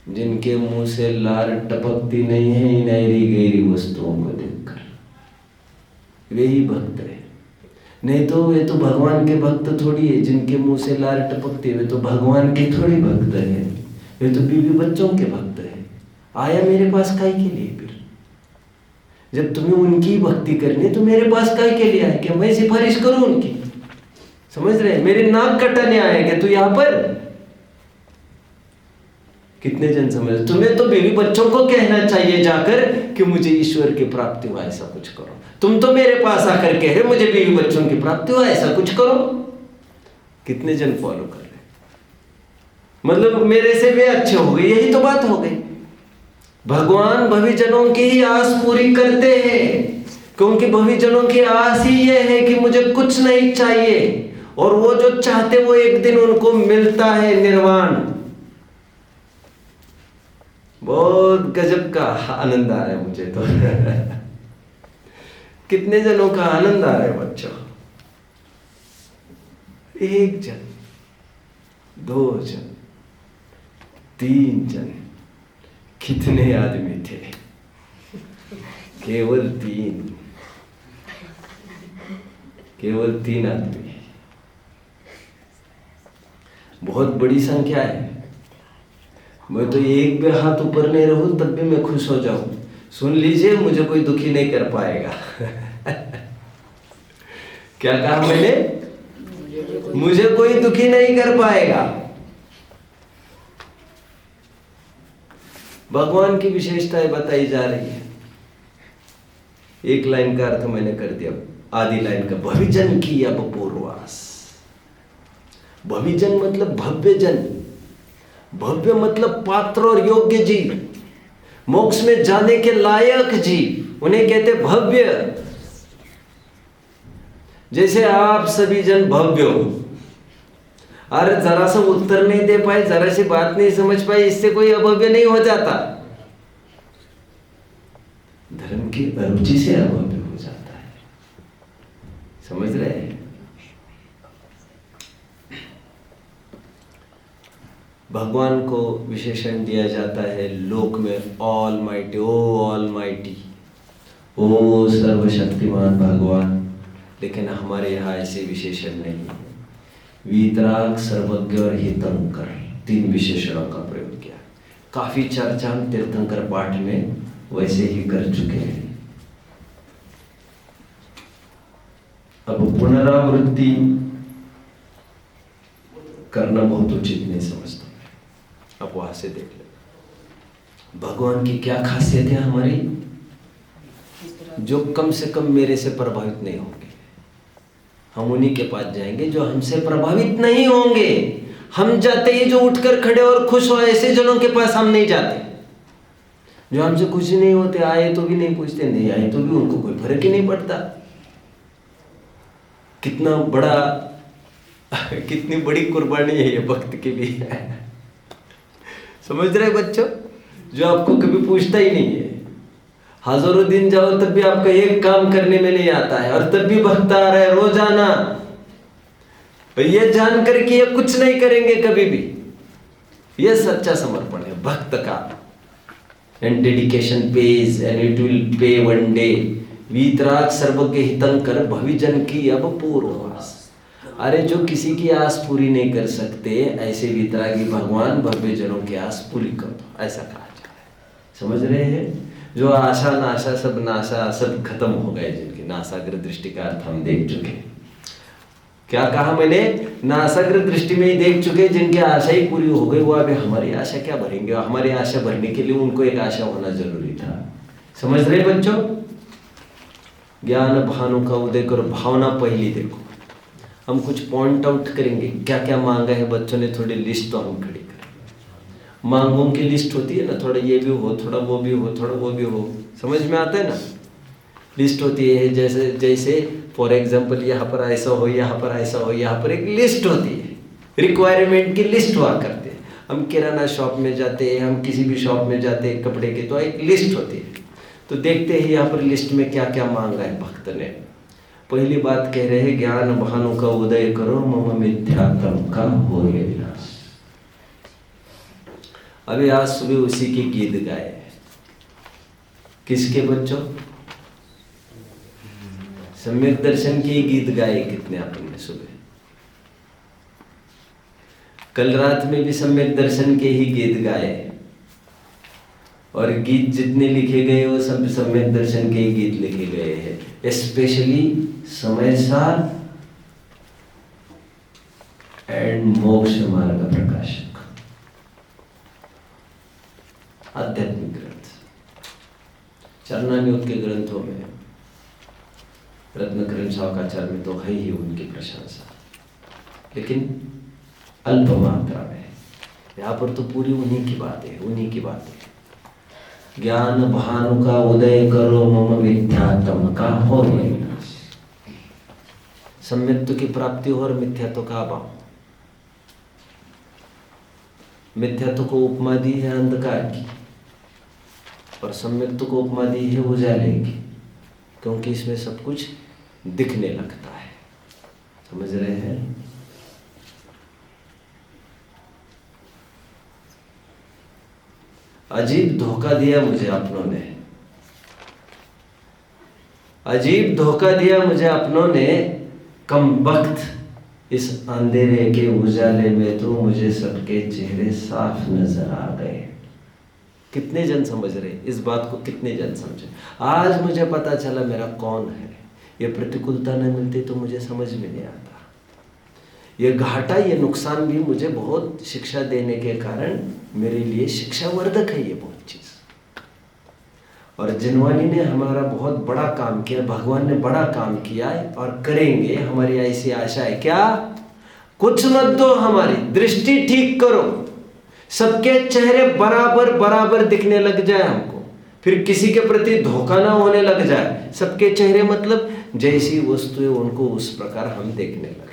जिनके मुंह से लार टपकती नहीं है इनैरी गैरी वस्तुओं को देखकर। वे ही भक्त है। नहीं तो वे तो भगवान के भक्त थोड़ी है। जिनके मुंह से लार टपकती है वे तो भगवान के थोड़ी भक्त है। वे तो बीवी बच्चों के भक्त है। आया मेरे पास काहे के लिए? फिर जब तुम्हें उनकी भक्ति करनी है तो मेरे पास काय के लिए आए कि मैं सिफारिश करूं उनकी? समझ रहे हैं? मेरे नाक कटाने आए कि तू यहां पर? कितने जन समझ? तुम्हें तो बीवी बच्चों को कहना चाहिए जाकर कि मुझे ईश्वर की प्राप्ति हो, ऐसा कुछ करो। तुम तो मेरे पास आकर कह रहे मुझे बीवी बच्चों की प्राप्ति हो, ऐसा कुछ करो। कितने जन फॉलो कर रहे? मतलब मेरे से वे अच्छे हो गए, यही तो बात हो गई। भगवान भविजनों की ही आस पूरी करते हैं, क्योंकि भविजनों की आस ही ये है कि मुझे कुछ नहीं चाहिए, और वो जो चाहते वो एक दिन उनको मिलता है, निर्वाण। बहुत गजब का आनंद आ रहा है मुझे तो। कितने जनों का आनंद आ रहा है बच्चों? एक जन, दो जन, तीन जन, कितने आदमी थे? केवल तीन आदमी। बहुत बड़ी संख्या है। मैं तो एक भी हाथ ऊपर नहीं रहूं तब भी मैं खुश हो जाऊं। सुन लीजिए, मुझे कोई दुखी नहीं कर पाएगा। क्या कहा मैंने? मुझे कोई दुखी नहीं कर पाएगा। भगवान की विशेषताएं बताई जा रही है। एक लाइन का अर्थ मैंने कर दिया, आदि लाइन का। भविजन की अब पूर्वास। भविजन मतलब भव्य जन। भव्य मतलब पात्र और योग्य जीव, मोक्ष में जाने के लायक जीव, उन्हें कहते भव्य। जैसे आप सभी जन भव्य हो। अरे जरा सा उत्तर नहीं दे पाए, जरा सी बात नहीं समझ पाए, इससे कोई अभव्य नहीं हो जाता। धर्म की अरुचि से अभव्य हो जाता है। समझ रहे हैं? भगवान को विशेषण दिया जाता है लोक में ऑल माइटी, ओ ऑल माइटी, ओ सर्वशक्तिमान भगवान। लेकिन हमारे यहाँ ऐसे विशेषण नहीं है। वीतराग, सर्वज्ञ और हितंकर, तीन विशेषणों का प्रयोग किया। काफी चर्चा हम तीर्थंकर पाठ में वैसे ही कर चुके हैं। अब पुनरावृत्ति करना बहुत उचित नहीं समझता। अब वहां से देख ले भगवान की क्या खासियत है हमारी, जो कम से कम मेरे से प्रभावित नहीं होंगे। हम उन्हीं के पास जाएंगे जो हमसे प्रभावित नहीं होंगे। हम जाते ही जो उठकर खड़े और खुश हो, ऐसे जनों के पास हम नहीं जाते। जो हमसे खुश ही नहीं होते, आए तो भी नहीं पूछते, नहीं आए तो भी उनको कोई फर्क ही नहीं पड़ता। कितना बड़ा, कितनी बड़ी कुर्बानी है ये भक्त के लिए। समझ रहे बच्चों? जो आपको कभी पूछता ही नहीं है, हजारों दिन जाओ तब भी आपका एक काम करने में नहीं आता है, और तब भी भक्त आ रहा है रोजाना। ये जानकर कि ये कुछ नहीं करेंगे कभी भी। ये सच्चा समर्पण है भक्त का। And dedication pays and it will pay one day. वीतराग सर्वज्ञ हितंकर भविजन की अब पूर्वास। अरे जो किसी की आस पूरी नहीं कर सकते, ऐसे वीतरागी भगवान भव्य जनों की आस पूरी कर दो, ऐसा कहा जाता है। समझ रहे हैं? जो आशा नाशा सब नाशा सब खत्म हो गए, जिनकी नासाग्र दृष्टि का अर्थ हम देख चुके। क्या कहा मैंने? नासाग्र दृष्टि में ही देख चुके। जिनकी आशा ही पूरी हो गई, वो अभी हमारी आशा क्या भरेंगे? हमारी आशा भरने के लिए उनको एक आशा होना जरूरी था। समझ रहे बच्चों? ज्ञान भानु का उदय करो। भावना पहली देखो। हम कुछ पॉइंट आउट करेंगे, क्या क्या मांगा है बच्चों ने, थोड़ी लिस्ट तो हम खड़ी करें। मांगों की लिस्ट होती है ना, थोड़ा ये भी हो, थोड़ा वो भी हो, थोड़ा वो भी हो, समझ में आता है ना? लिस्ट होती है। जैसे जैसे फॉर एग्जाम्पल यहाँ पर ऐसा हो, यहाँ पर ऐसा हो, यहाँ पर एक लिस्ट होती है। रिक्वायरमेंट की लिस्ट हुआ करते हैं। हम किराना शॉप में जाते हैं, हम किसी भी शॉप में जाते हैं कपड़े के, तो एक लिस्ट होती है। तो देखते हैं यहाँ पर लिस्ट में क्या क्या मांगा है भक्त ने। पहली बात कह रहे हैं, ज्ञान भानु का उदय करो, मम मिथ्यात्म का हो विनाश। अभी आज सुबह उसी की गीत गाए। किसके बच्चों? सम्यक दर्शन के गीत गाए कितने आपने सुबह। कल रात में भी सम्यक दर्शन के ही गीत गाए। और गीत जितने लिखे गए वो सब सम्यक दर्शन के ही गीत लिखे गए हैं। स्पेशली समय सार एंड मोक्ष मार्ग प्रकाशक आध्यात्मिक ग्रंथ। चरणान्योत के ग्रंथों में रत्नकरण शावकाचार्य में तो है ही उनकी प्रशंसा, लेकिन अल्प मात्रा में। यहाँ पर तो पूरी उन्हीं की बातें, उन्हीं की बातें। ज्ञान भानु का उदय करो मम मिथ्यात्म का हो विनाश। सम्यक्त्व की प्राप्ति हो और मिथ्यात्व का अभाव। मिथ्यात्व को उपमा दी है अंधकार की और सम्यक्त्व को उपमा दी है उजाले की, क्योंकि इसमें सब कुछ दिखने लगता है। समझ रहे हैं? अजीब धोखा दिया मुझे अपनों ने, अजीब धोखा दिया मुझे अपनों ने। कम वक्त इस अंधेरे के उजाले में तो मुझे सबके चेहरे साफ नजर आ गए। कितने जन समझ रहे इस बात को? कितने जन समझे? आज मुझे पता चला मेरा कौन है। ये प्रतिकूलता न मिलती तो मुझे समझ में नहीं आता। ये घाटा, ये नुकसान भी मुझे बहुत शिक्षा देने के कारण मेरे लिए शिक्षावर्धक है ये बहुत चीज। और जिनवानी ने हमारा बहुत बड़ा काम किया, भगवान ने बड़ा काम किया और करेंगे। हमारी ऐसी आशा है। क्या? कुछ मत दो, हमारी दृष्टि ठीक करो, सबके चेहरे बराबर बराबर दिखने लग जाए हमको, फिर किसी के प्रति धोखा ना होने लग जाए। सबके चेहरे मतलब जैसी वस्तु है उनको उस प्रकार हम देखने लग जाए।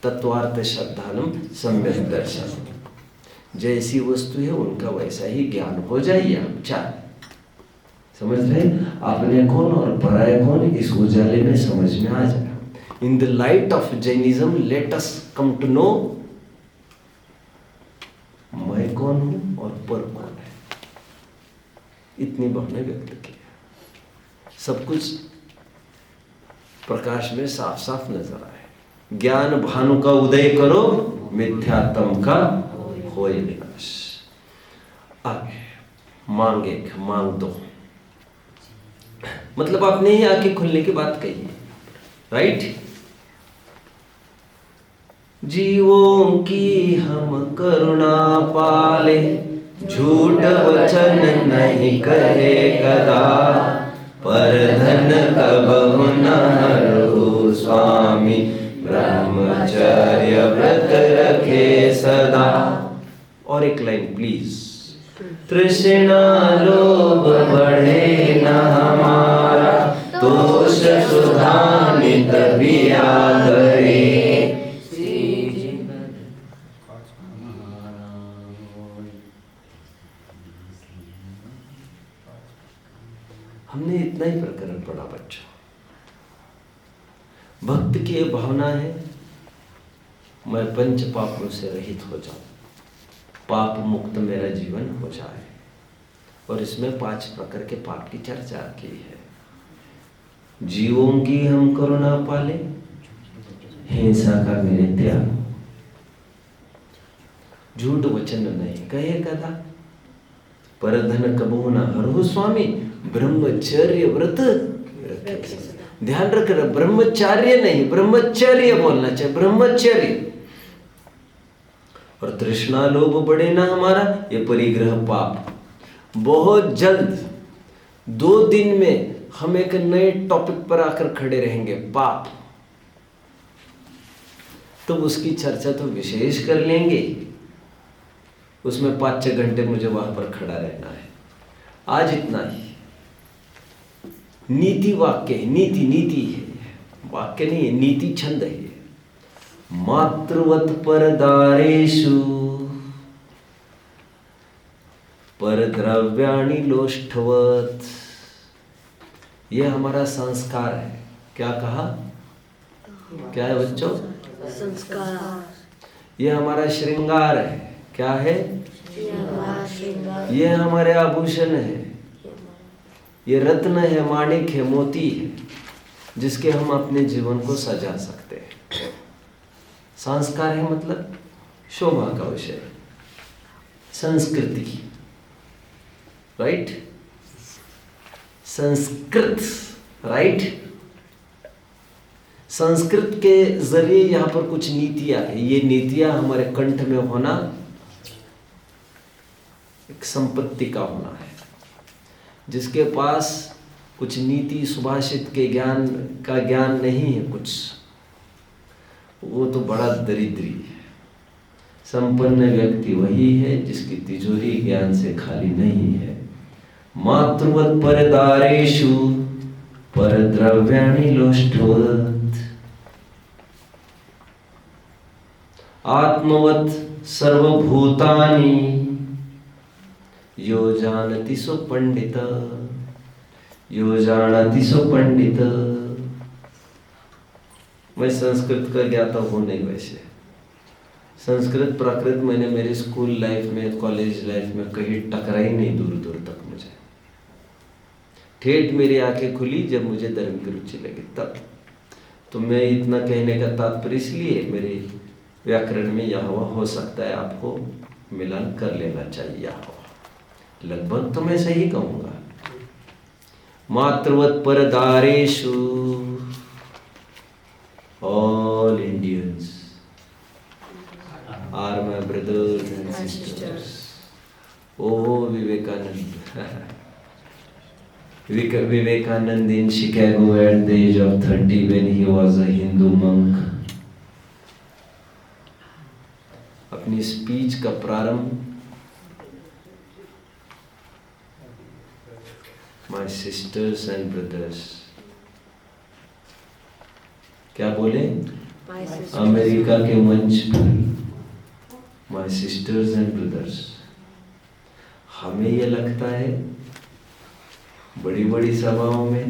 तत्वार्थ श्रद्धानम सम्यक दर्शन। जैसी वस्तु है उनका वैसा ही ज्ञान हो जाए। हम चाहे समझ रहे, अपने कौन और पराये कौन इस उजाले में समझ में आ जाए। In the light of Jainism let us come to know मैं कौन हूं और पर कौन है। इतनी भावना व्यक्त की, सब कुछ प्रकाश में साफ साफ नजर आए। ज्ञान भानु का उदय करो, मिथ्यात्म का होय विनाश। आगे मांग एक, मांग दो, मतलब आपने ही आंखें खुलने की बात कही है, राइट? जीवों की हम करुणा पाले, झूठ वचन नहीं कहे कदा, पर धन कबहु न हरू स्वामी, ब्रह्मचर्य व्रत रखे सदा। और एक लाइन प्लीज। तृष्णा लोभ बढ़े न हमारा, दोष सुधानित बिया करे। हमने इतना ही प्रकरण पढ़ा बच्चों। भक्त की भावना है मैं पंच पापों से रहित हो जाऊं, पाप मुक्त मेरा जीवन हो जाए। और इसमें 5 प्रकार के पाप की चर्चा की है। जीवों की हम करुणा पाले, हिंसा का मेरे त्याग, झूठ वचन नहीं कहे कदा, पर धन कबहु न हरहु स्वामी, ब्रह्मचर्य व्रत। ध्यान रखना, ब्रह्मचार्य नहीं, ब्रह्मचर्य बोलना चाहिए, ब्रह्मचर्य। और तृष्णा लोभ बढ़े ना हमारा, ये परिग्रह पाप। बहुत जल्द 2 दिन में हम एक नए टॉपिक पर आकर खड़े रहेंगे, पाप। तो उसकी चर्चा तो विशेष कर लेंगे, उसमें 5-6 घंटे मुझे वहां पर खड़ा रहना है। आज इतना ही। नीति वाक्य है, नीति है, वाक्य नहीं है, नीति छंद है। मातृवत परदारेषु परद्रव्याणि लोष्ठवत। ये हमारा संस्कार है। क्या कहा? क्या है बच्चों? संस्कार। ये हमारा श्रृंगार है। क्या है? ये हमारे आभूषण है, ये रत्न है, माणिक है, मोती है, जिसके हम अपने जीवन को सजा सकते हैं। संस्कार है मतलब शोभा का विषय, संस्कृति। Right, Sanskrit, right. संस्कृत के जरिए यहां पर कुछ नीतियां है, ये नीतियां हमारे कंठ में होना एक संपत्ति का होना है। जिसके पास कुछ नीति सुभाषित के ज्ञान नहीं है कुछ, वो तो बड़ा दरिद्री है। संपन्न व्यक्ति वही है जिसकी तिजोरी ज्ञान से खाली नहीं है। मातृवत परदारेषु परद्रव्याणि लोष्टवत्, आत्मवत् सर्वभूतानि यो जानति सो पंडित, यो जानति सो पंडित। मैं संस्कृत का ज्ञाता हूं नहीं, वैसे संस्कृत प्राकृत मैंने मेरे स्कूल लाइफ में, कॉलेज लाइफ में कहीं टकरा ही नहीं दूर दूर तक। मुझे ठेठ मेरी आंखें खुली जब मुझे धर्म की रुचि लगी तब। तो मैं इतना कहने का तात्पर्य इसलिए, मेरे व्याकरण में यह हुआ, हो सकता है आपको मिलान कर लेना चाहिए, लगभग तो मैं सही कहूंगा। मातृवत परदारेषु, all Indians are my brothers and sisters. Oh, Vivekanand in Chicago at the age of 30 when he was a Hindu monk. अपनी स्पीच का प्रारंभ My sisters and brothers, क्या बोले? अमेरिका के मंच पर My sisters and brothers। हमें ये लगता है बड़ी बड़ी सभाओं में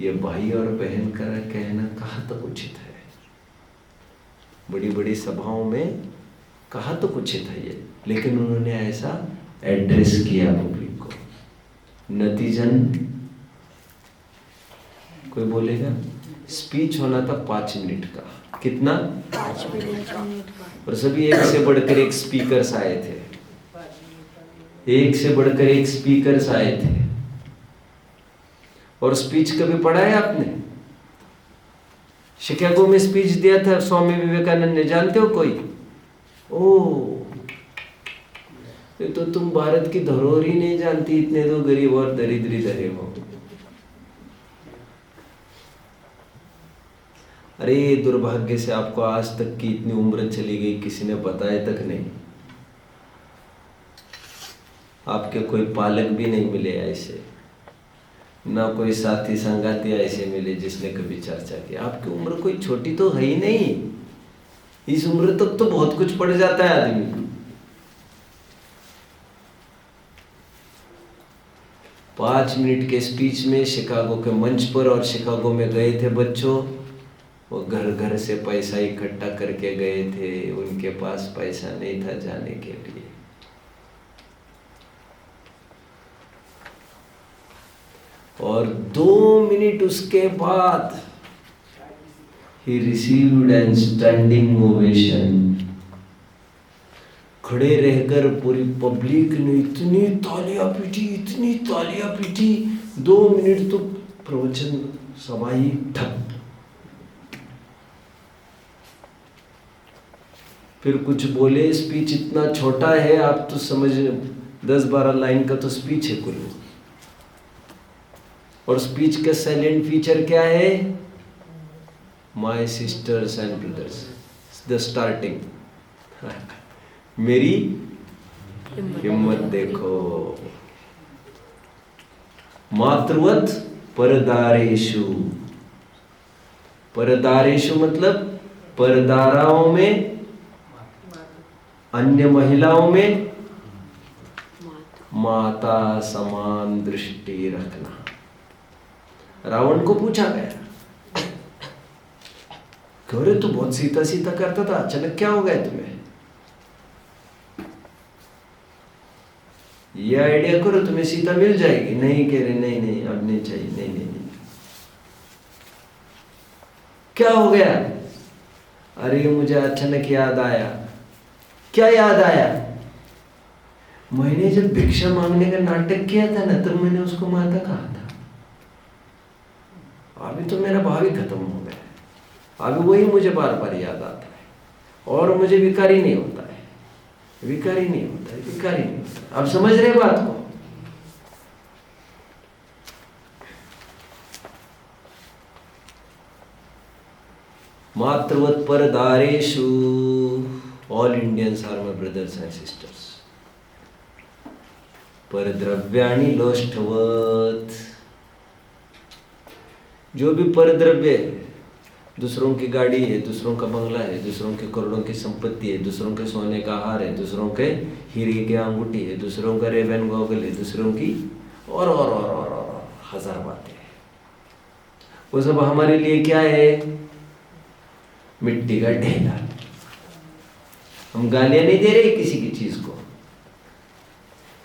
ये भाई और बहन का कहना कहाँ तक उचित है। बड़ी बड़ी सभाओं में कहाँ तक उचित है ये, लेकिन उन्होंने ऐसा एड्रेस किया पब्लिक को। नतीजन कोई बोलेगा स्पीच होना था 5 मिनट का, कितना? 5 मिनट का। और सभी एक से बढ़कर एक स्पीकर्स आए थे, एक से बढ़कर एक स्पीकर्स आए थे। और स्पीच कभी पढ़ा है आपने? शिकागो में स्पीच दिया था स्वामी विवेकानंद ने, जानते हो कोई? ओ, ये तो तुम भारत की धरोहर ही नहीं जानती, इतने तो गरीब और दरिद्री धरे हो। अरे दुर्भाग्य से आपको आज तक की इतनी उम्र चली गई, किसी ने बताया तक नहीं। आपके कोई पालक भी नहीं मिले ऐसे, ना कोई साथी संगाती ऐसे मिले जिसने कभी चर्चा की। आपकी उम्र कोई छोटी तो है ही नहीं, इस उम्र तक तो बहुत कुछ पड़ जाता है आदमी। 5 मिनट के स्पीच में शिकागो के मंच पर, और शिकागो में गए थे बच्चों, वो घर घर से पैसा इकट्ठा करके गए थे, उनके पास पैसा नहीं था जाने के लिए। और 2 मिनट उसके बाद he received an standing ovation। खड़े रहकर पूरी पब्लिक ने इतनी तालियां पीटी, इतनी तालियां पीटी, 2 मिनट तो प्रवचन सभा ही ठप। फिर कुछ बोले, स्पीच इतना छोटा है आप तो समझ, 10-12 लाइन का तो स्पीच है कुल। और स्पीच का साइलेंट फीचर क्या है? My sister's and brothers, the starting. मेरी हिम्मत देखो। मातृवत परदारेषु, परदारेषु मतलब परदाराओं में, अन्य महिलाओं में माता समान दृष्टि रखना। रावण को पूछा गया, क्यों रे तू बहुत सीता सीता करता था, अचानक क्या हो गया तुम्हें? ये आइडिया करो तुम्हें सीता मिल जाएगी। नहीं कह रहे, नहीं नहीं अब नहीं चाहिए, नहीं नहीं नहीं। क्या हो गया? अरे मुझे अचानक याद आया। क्या याद आया? मैंने जब भिक्षा मांगने का नाटक किया था ना, तब मैंने उसको माता कहा था। अभी तो मेरा भाव ही खत्म हो गया है, अभी वही मुझे बार बार याद आता है और मुझे विकारी नहीं होता है, विकारी नहीं होता है, विकारी नहीं होता है। आप समझ रहे बात को? मातृवत परदारेषु, all Indians are my brothers and sisters. परद्रव्याणि लोष्ठवत, जो भी परद्रव्य है, दूसरों की गाड़ी है, दूसरों का बंगला है, दूसरों के करोड़ों की संपत्ति है, दूसरों के सोने का हार है, दूसरों के हीरे की अंगूठी है, दूसरों का रेबन गॉगल है, दूसरों की और हजार बातें हैं। वो सब हमारे लिए क्या है? मिट्टी का ढेला। हम गालियां नहीं दे रहे किसी की चीज को,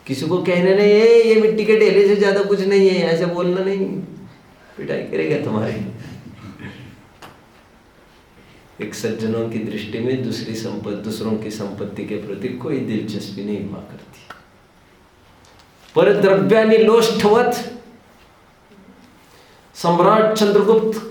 किसी को कहने नहीं है ये मिट्टी के ढेले से ज्यादा कुछ नहीं है, ऐसे बोलना नहीं, पिटाई करेगा तुम्हारी। एक सज्जनों की दृष्टि में दूसरों की संपत्ति के प्रति कोई दिलचस्पी नहीं हुआ करती। परद्रव्यानि लोष्ठवत, सम्राट चंद्रगुप्त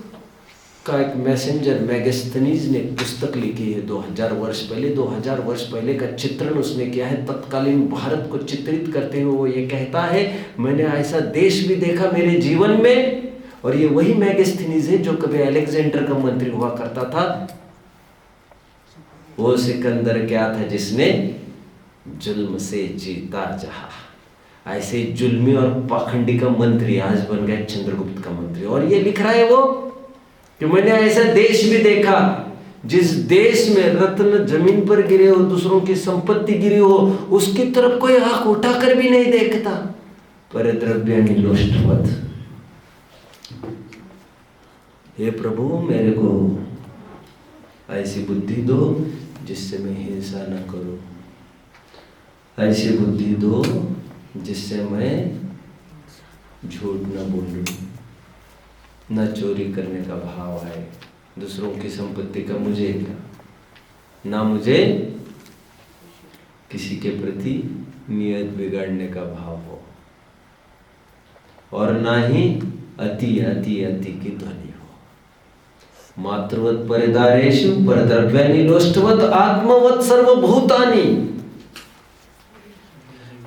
का एक मैसेंजर मेगास्थनीज ने एक पुस्तक लिखी है 2000 वर्ष पहले। 2000 वर्ष पहले का चित्रण उसने किया है तत्कालीन भारत को चित्रित करते हुए। वो ये कहता है, मैंने ऐसा देश भी देखा मेरे जीवन में, और ये वही मेगास्थनीज है जो कभी अलेक्जेंडर का मंत्री हुआ करता था। वो सिकंदर क्या था? जिसने जुल्म से जीता जहा। ऐसे जुल्मी और पाखंडी का मंत्री आज बन गया चंद्रगुप्त का मंत्री। और ये लिख रहा है वो कि मैंने ऐसा देश भी देखा जिस देश में रत्न जमीन पर गिरे हो, दूसरों की संपत्ति गिरी हो, उसकी तरफ कोई आंख उठाकर भी नहीं देखता। परद्रव्यानि लोष्ठवत। हे प्रभु, मेरे को ऐसी बुद्धि दो जिससे मैं हिंसा न करूं, ऐसी बुद्धि दो जिससे मैं झूठ न बोलूं, न चोरी करने का भाव है, दूसरों की संपत्ति का मुझे क्या, ना मुझे किसी के प्रति नियत बिगाड़ने का भाव हो, और ना ही अति अति अति की ध्वनि हो। मातृवत परिदारेषु परद्रव्यानि लोष्ठवत आत्मवत सर्वभूतानि।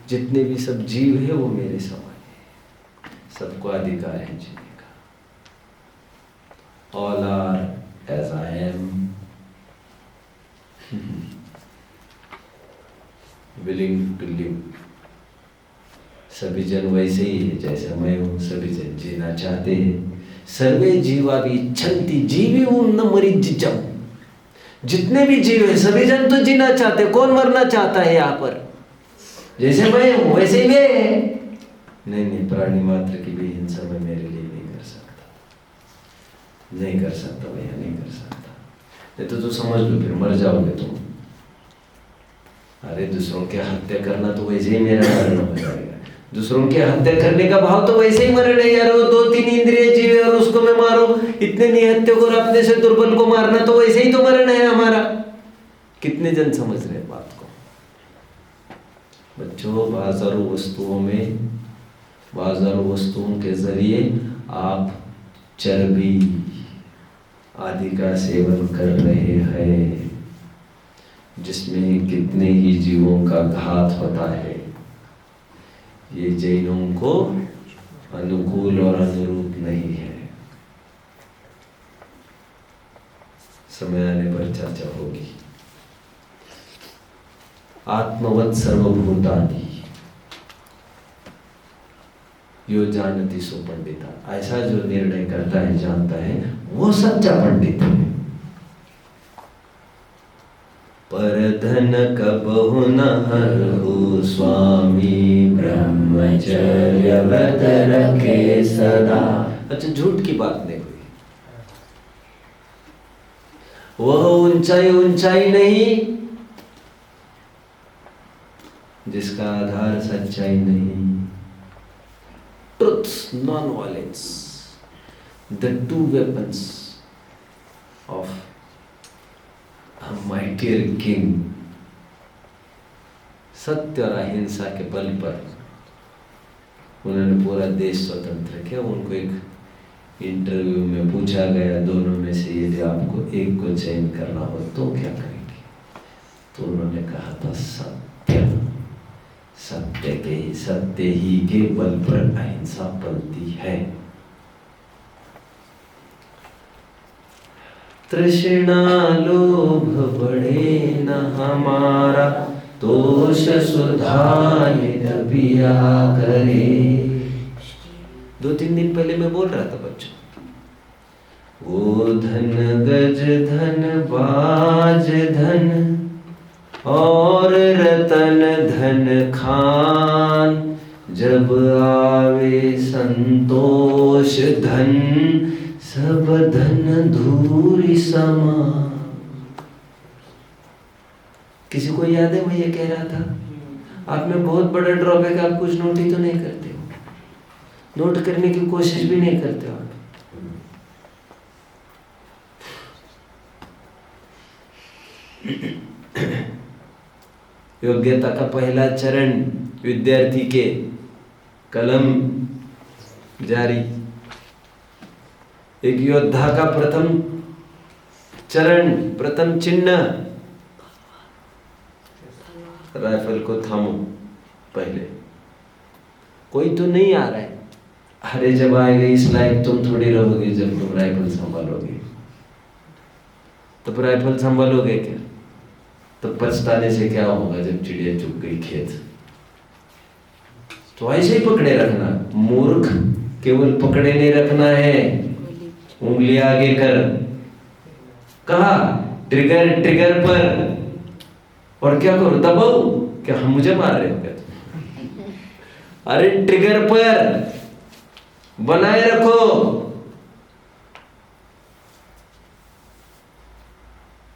जितने भी सब जीव है वो मेरे समान है, सबको अधिकार है जीने का। All are as I am, willing to live। सभी जन वैसे ही है जैसे मैं हूँ, सभी जन जीना चाहते हैं। सर्वे जीवा भी इच्छन्ति जीविवुम न मरीचिजम। जितने भी जीव है सभी जन तो जीना चाहते। कौन मरना चाहता है यहाँ पर? जैसे मैं हूँ वैसे ही वे है। नहीं, प्राणी मात्र की भी हिंसा मैं मेरे लिए नहीं कर सकता, नहीं कर सकता भैया, नहीं कर सकता। नहीं तो समझ लो फिर मर जाओगे तुम। अरे दूसरों की हत्या करना तो वैसे ही मेरा मरण हो जाएगा। दूसरों की हत्या करने का भाव तो वैसे ही मरण है यार। वो 2-3 इंद्रिय जीव है और उसको मैं मारूं, इतने निहत्थे को और अपने से दुर्बल को मारना तो वैसे ही तो मरण है हमारा। कितने जन समझ रहे हैं बात को? बच्चों, बाजारू वस्तुओं के जरिए आप चर्बी आदि का सेवन कर रहे हैं, जिसमें कितने ही जीवों का घात होता है। ये जैनों को अनुकूल और अनुरूप नहीं है। समय आने पर चर्चा होगी। आत्मवत सर्वभूतानि यो जानति सो पंडिता। ऐसा जो निर्णय करता है, जानता है, वो सच्चा पंडित है। परधन कबहु न हरहु स्वामी, ब्रह्मचर्य व्रत रखे सदा। अच्छा, झूठ की बात नहीं हुई। वह ऊंचाई नहीं जिसका आधार सच्चाई नहीं। Truth, non-violence, the two weapons of a mightier king सत्य और अहिंसा के बल पर उन्होंने पूरा देश स्वतंत्र किया। उनको एक इंटरव्यू में पूछा गया, दोनों में से यदि आपको एक को चयन करना हो तो क्या करेंगे? तो उन्होंने कहा था सत्य। सत्य ही के बल पर अहिंसा पलती है। तृष्णा लोभ बढ़े न हमारा, दोष सुधारे पिया करे। 2-3 दिन पहले मैं बोल रहा था बच्चों, वो धन गज धन बाज धन और रतन धन खान, जब आवे संतोष धन सब धन धूरी समान। किसी को याद है मैं ये कह रहा था? आप में बहुत बड़ा ड्रॉबैक, आप कुछ नोट ही तो नहीं करते हो, नोट करने की कोशिश भी नहीं करते हो आप। योग्यता का पहला चरण विद्यार्थी के कलम जारी। एक योद्धा का प्रथम चरण, प्रथम चिन्ह, राइफल को थामो। पहले कोई तो नहीं आ रहा है, अरे जब आएगा इस लायक तुम थोड़ी रहोगे जब तुम राइफल संभालोगे। तो राइफल संभालोगे क्या? तो पछताने से क्या होगा जब चिड़िया चुग गई खेत। तो ऐसे ही पकड़े रखना, मूर्ख, केवल पकड़े नहीं रखना है, उंगली आगे कर। कहा ट्रिगर, ट्रिगर पर। और क्या करो? दबाओ? क्या हम मुझे मार रहे हो क्या? अरे ट्रिगर पर बनाए रखो।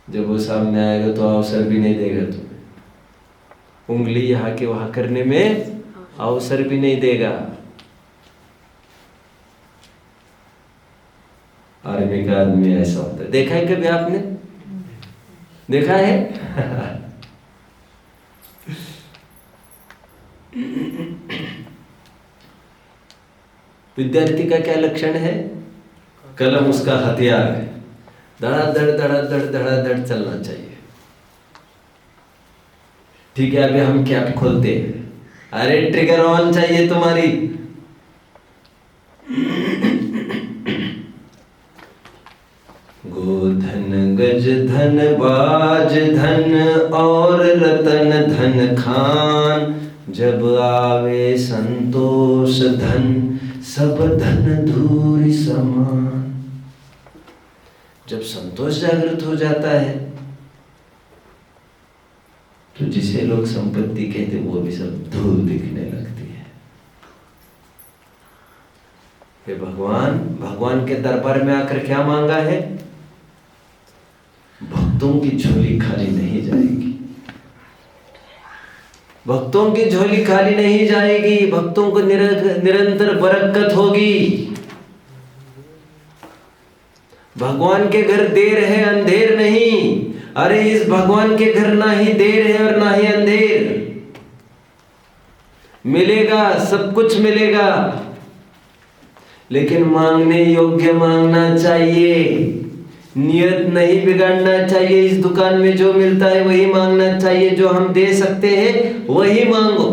जब वो सामने आएगा तो अवसर भी नहीं देगा तुम्हें, उंगली यहाँ के वहां करने में अवसर भी नहीं देगा। आर्मी का आदमी ऐसा होता है, देखा है कभी आपने? देखा है? विद्यार्थी का क्या लक्षण है? कलम उसका हथियार है, धड़ाधड़ धड़ाधड़ धड़ाधड़ चलना चाहिए। ठीक है, अभी हम कैप खोलते हैं। अरे ट्रिगर ऑन चाहिए तुम्हारी। गोधन गज धन बाज धन और रतन धन खान, जब आवे संतोष धन सब धन धूरी समान। जब संतोष जागृत हो जाता है तो जिसे लोग संपत्ति कहते वो भी सब धूल दिखने लगती है। हे भगवान, भगवान के दरबार में आकर क्या मांगा है? भक्तों की झोली खाली नहीं जाएगी, भक्तों की झोली खाली नहीं जाएगी, भक्तों को निरंतर बरकत होगी। भगवान के घर देर है अंधेर नहीं। अरे इस भगवान के घर ना ही देर है और ना ही अंधेर। मिलेगा, सब कुछ मिलेगा, लेकिन मांगने योग्य मांगना चाहिए। नियत नहीं बिगाड़ना चाहिए। इस दुकान में जो मिलता है वही मांगना चाहिए, जो हम दे सकते हैं वही मांगो।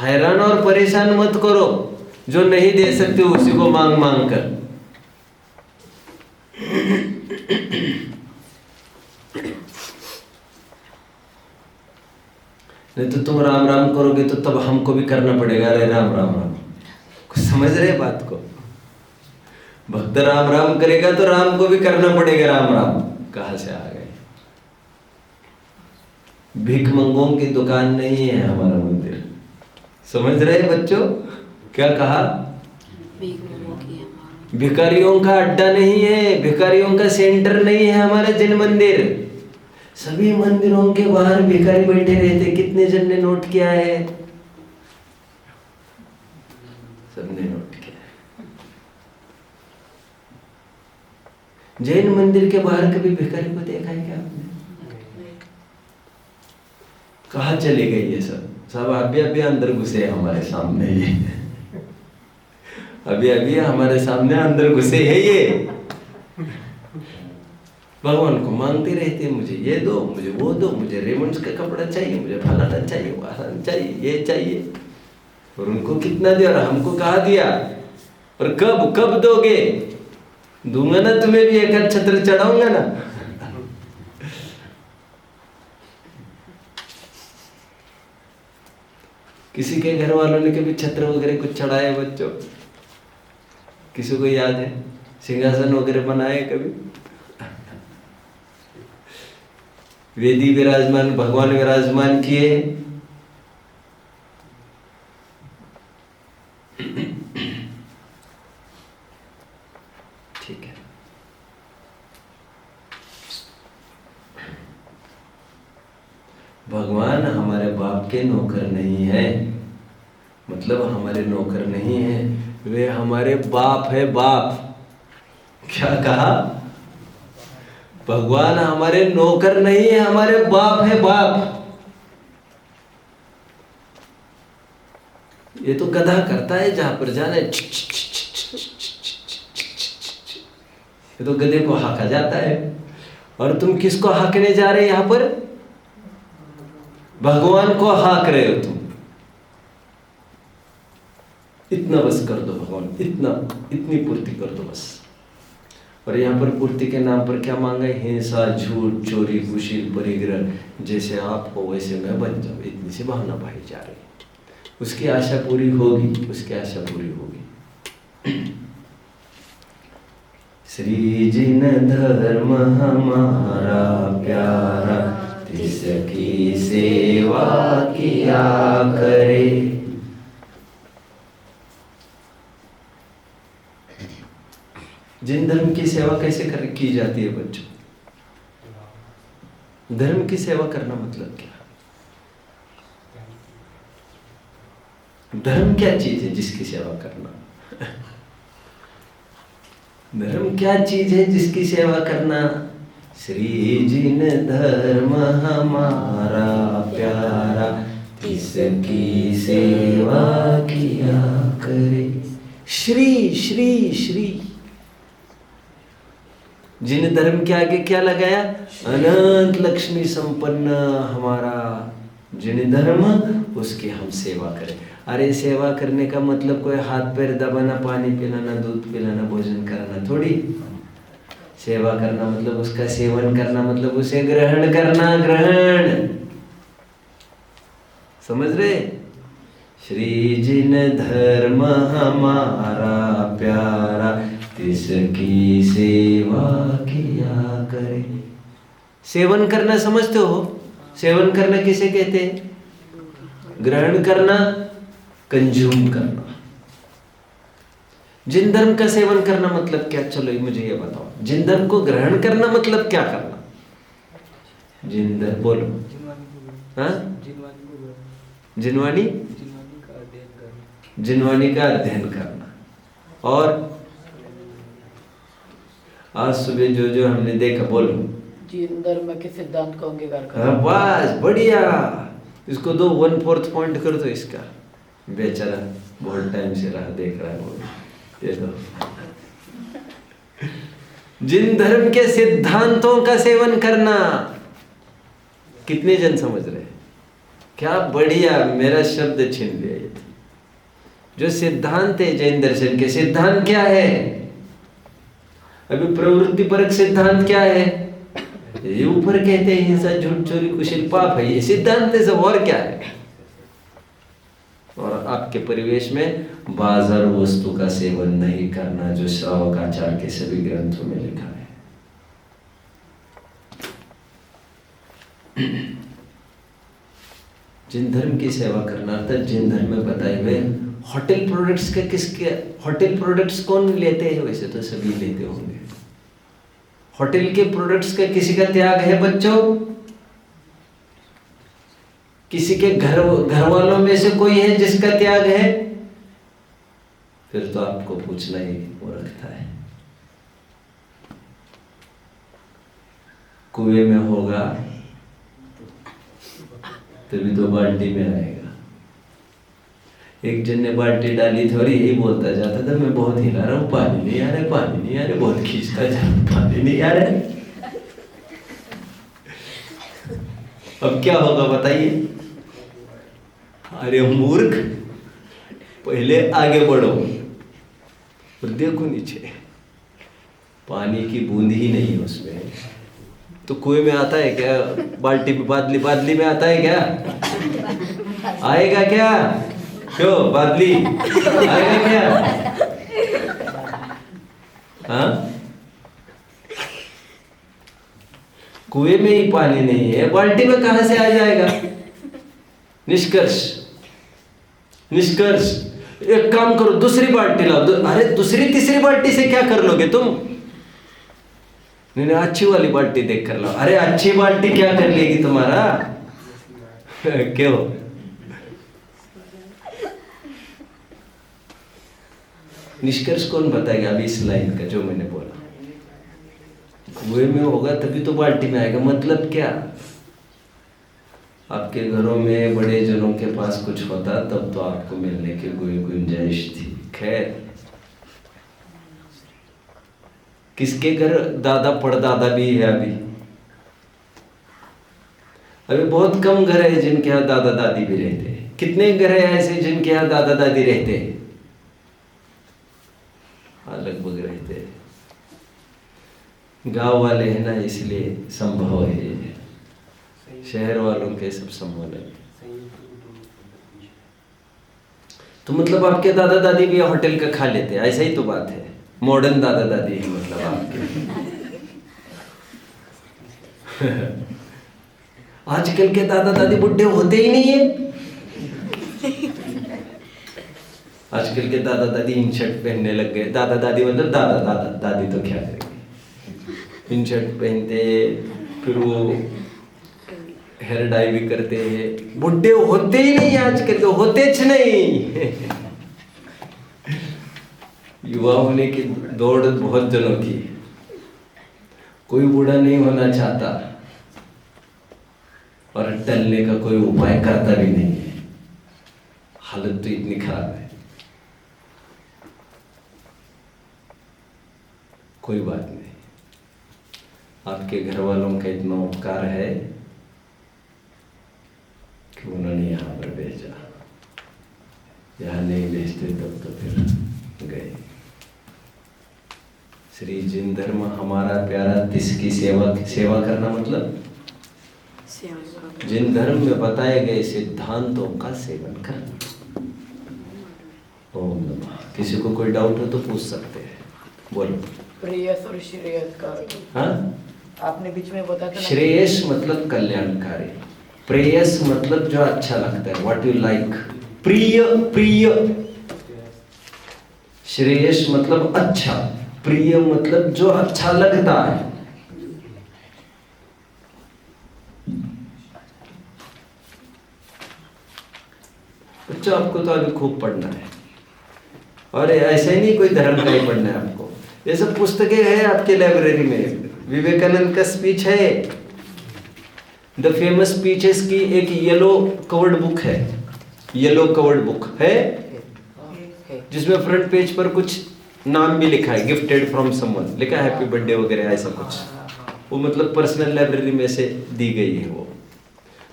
हैरान और परेशान मत करो, जो नहीं दे सकते उसी को मांग मांग कर। नहीं तो तुम राम राम करोगे तो तब हमको भी करना पड़ेगा। अरे राम राम राम, कुछ समझ रहे बात को? भक्त राम राम करेगा तो राम को भी करना पड़ेगा राम राम। कहां से आ गए? भीख मंगों की दुकान नहीं है हमारा मंदिर। समझ रहे बच्चों? क्या कहा? भिखारियों का अड्डा नहीं है, भिखारियों का सेंटर नहीं है हमारा जिन मंदिर। सभी मंदिरों के बाहर भिखारी बैठे रहते। कितने जन ने नोट किया है? सबने नोट किया है। जैन मंदिर के बाहर कभी भिखारी को देखा है क्या आपने? कहाँ चले गए ये सब अभी अभी अंदर घुसे हमारे सामने ये अभी अभी हमारे सामने अंदर घुसे है ये। भगवान को मांगते रहते, मुझे ये दो, मुझे वो दो, मुझे रेमंड्स का कपड़ा चाहिए, मुझे फलाना चाहिए, वहां चाहिए, ये चाहिए। और उनको कितना दिया और हमको कहा दिया, और कब कब दोगे? दूंगा ना तुम्हें भी, एक छत्र चढ़ाऊंगा ना। किसी के घर वालों ने कभी छत्र वगैरह कुछ चढ़ाए बच्चों? किसी को याद है? सिंहासन वगैरह बनाए कभी? वेदी विराजमान, भगवान विराजमान किए। ठीक है, भगवान हमारे बाप के नौकर नहीं है, मतलब हमारे नौकर नहीं है, वे हमारे बाप है, बाप। क्या कहा? भगवान हमारे नौकर नहीं है, हमारे बाप है, बाप। ये तो गधा करता है जहां पर जाना है, ये तो गधे को हाका जाता है। और तुम किसको हाकने जा रहे यहां पर? भगवान को हाक रहे हो तुम। इतना बस कर दो भगवान, इतना, इतनी पूर्ति कर दो बस। और यहाँ पर पूर्ति के नाम पर क्या मांगा? हिंसा, झूठ, चोरी, कुशील, परिग्रह। जैसे आप हो वैसे मैं बन जाऊं, इतनी सी भावना भाई जा रही। उसकी आशा पूरी होगी, उसकी आशा पूरी होगी। श्री जिन धर्म हमारा प्यारा, तिसकी सेवा किया करे। जिन धर्म की सेवा कैसे की जाती है बच्चों? धर्म की सेवा करना मतलब क्या? धर्म क्या चीज है जिसकी सेवा करना? धर्म क्या चीज है जिसकी सेवा करना? श्री जिन धर्म हमारा प्यारा, तिसकी सेवा किया करे। श्री श्री श्री, जिन धर्म के आगे क्या लगाया? अनंत लक्ष्मी संपन्न हमारा जिन धर्म, उसकी हम सेवा करें। अरे सेवा करने का मतलब कोई हाथ पैर दबाना, पानी पिलाना, दूध पिलाना, भोजन कराना थोड़ी। सेवा करना मतलब उसका सेवन करना, मतलब उसे ग्रहण करना, ग्रहण। समझ रहे? श्री जिन धर्म हमारा प्यारा, तिसकी सेवा किया करे। सेवन करना समझते हो? सेवन करना किसे कहते हैं? ग्रहण करना, कंज्यूम करना। जिन धर्म का सेवन करना मतलब क्या? चलो मुझे ये बताओ, जिन धर्म को ग्रहण करना मतलब क्या करना? जिन धर्म बोलो। हाँ, जिनवानी, जिनवानी का अध्ययन करना। और आज सुबह जो जो हमने देखा, बोलो। जिन धर्म के सिद्धांत को अंगीकार करना। बस बढ़िया, इसको दो 1/4 पॉइंट कर दो इसका। बेचारा बहुत टाइम से रहा, देख रहा है वो, ये दो। जिन धर्म के सिद्धांतों का सेवन करना। कितने जन समझ रहे हैं? क्या बढ़िया, मेरा शब्द छीन लिया ये। जो सिद्धांत है जैन दर्शन के, सिद्धांत क्या है? अभी प्रवृत्ति परक सिद्धांत क्या है? ये ऊपर कहते हैं हिंसा, झूठ, चोरी, कुशील पाप है, ये सिद्धांत है सब, और क्या है? और आपके परिवेश में बाजार वस्तु का सेवन नहीं करना, जो श्रावकाचार्य के सभी ग्रंथों में लिखा है। जिन धर्म की सेवा करना अर्थात जिन धर्म में बताए हुए होटल प्रोडक्ट्स के, किसके होटल प्रोडक्ट्स कौन लेते हैं? वैसे तो सभी लेते होंगे। होटल के प्रोडक्ट्स का किसी का त्याग है बच्चों? किसी के घर वालों में से कोई है जिसका त्याग है? फिर तो आपको पूछना ही मूर्खता है। कुएं में होगा तभी तो बाल्टी में आएगा। एक जन ने बाल्टी डाली थी और यही बोलता जाता था, मैं बहुत हिला रहा हूँ, पानी नहीं आ रहा है, पानी नहीं आ रहा, बहुत खींचता जा रहा, पानी नहीं आ रहा है। अब क्या होगा बताइए? अरे मूर्ख, पहले आगे बढ़ो और देखो नीचे, पानी की बूंद ही नहीं है उसमें। तो कुएं में आता है क्या? बाल्टी में, बादली में आता है क्या? आएगा क्या? क्यों बादली आएगा क्या? हाँ, कुएं में ही पानी नहीं है, बाल्टी में कहां से आ जाएगा? निष्कर्ष एक काम करो, दूसरी बाल्टी लाओ। अरे दूसरी तीसरी बाल्टी से क्या कर लोगे तुम? नहीं, अच्छी वाली बाल्टी देख कर लाओ। अरे अच्छी बाल्टी क्या कर लेगी तुम्हारा? क्यों? निष्कर्ष कौन बताएगा अभी इस लाइन का जो मैंने बोला? कुएं में होगा तभी तो बाल्टी में आएगा। मतलब क्या? आपके घरों में बड़े जनों के पास कुछ होता तब तो आपको मिलने की कोई गुंजाइश थी। खैर, किसके घर दादा परदादा भी है? अभी बहुत कम घर है जिनके यहाँ दादा दादी भी रहते हैं। कितने घर है ऐसे जिनके यहाँ दादा दादी रहते हैं? हाँ, लगभग रहते हैं। गांव वाले हैं ना, इसलिए संभव है। शहर वालों के सब संभव नहीं। तो मतलब आपके दादा दादी भी होटल का खा लेते हैं, ऐसा ही तो बात है। मॉडर्न दादा दादी है मतलब आपके। आजकल के दादा दादी बुढ़े होते ही नहीं है। आजकल के दादा दादी इन शर्ट पहनने लग गए। दादा दादी मतलब दादा दादी तो क्या करेंगे? इन शर्ट पहनते, फिर वो हेयर डाई भी करते हैं। बुढ़े होते ही नहीं आजकल, तो होते नहीं। युवा होने की दौड़ बहुत जनों की, कोई बूढ़ा नहीं होना चाहता और टलने का कोई उपाय करता भी नहीं है। हालत तो इतनी खराब है। कोई बात नहीं, आपके घर वालों का इतना उपकार है कि उन्होंने यहाँ पर भेजा। यहाँ नहीं भेजते तब तो फिर गए। श्री जिन धर्म हमारा प्यारा, तिसकी सेवा करना मतलब जिन धर्म में बताए गए सिद्धांतों का सेवन करना। ओम नमः। किसी को कोई डाउट हो तो पूछ सकते हैं, बोलो। प्रेयस और श्रेयस का, हाँ, आपने बीच में बताया था। श्रेयस मतलब कल्याणकारी, प्रेयस मतलब जो अच्छा लगता है, व्हाट यू लाइक। प्रिय, श्रेयस मतलब अच्छा, प्रिय मतलब जो अच्छा लगता है। बच्चों, आपको तो अभी खूब पढ़ना है, और ऐसे नहीं कोई धर्म का ही पढ़ना है आपको। ये सब पुस्तकें हैं आपके लाइब्रेरी में। विवेकानंद का स्पीच है, द फेमस स्पीचेस की एक येलो कवर्ड बुक है। येलो कवर्ड बुक है जिसमें फ्रंट पेज पर कुछ नाम भी लिखा है, गिफ्टेड फ्रॉम समवन लिखा है, हैप्पी बर्थडे वगैरह ऐसा कुछ। वो मतलब पर्सनल लाइब्रेरी में से दी गई है वो।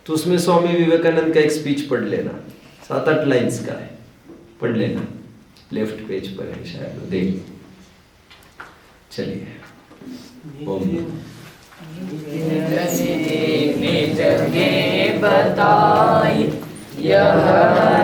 तो उसमें स्वामी विवेकानंद का एक स्पीच पढ़ लेना, 7-8 लाइन्स का है, पढ़ लेना। लेफ्ट पेज पर है शायद, देख। चलिए, ओम बताई यह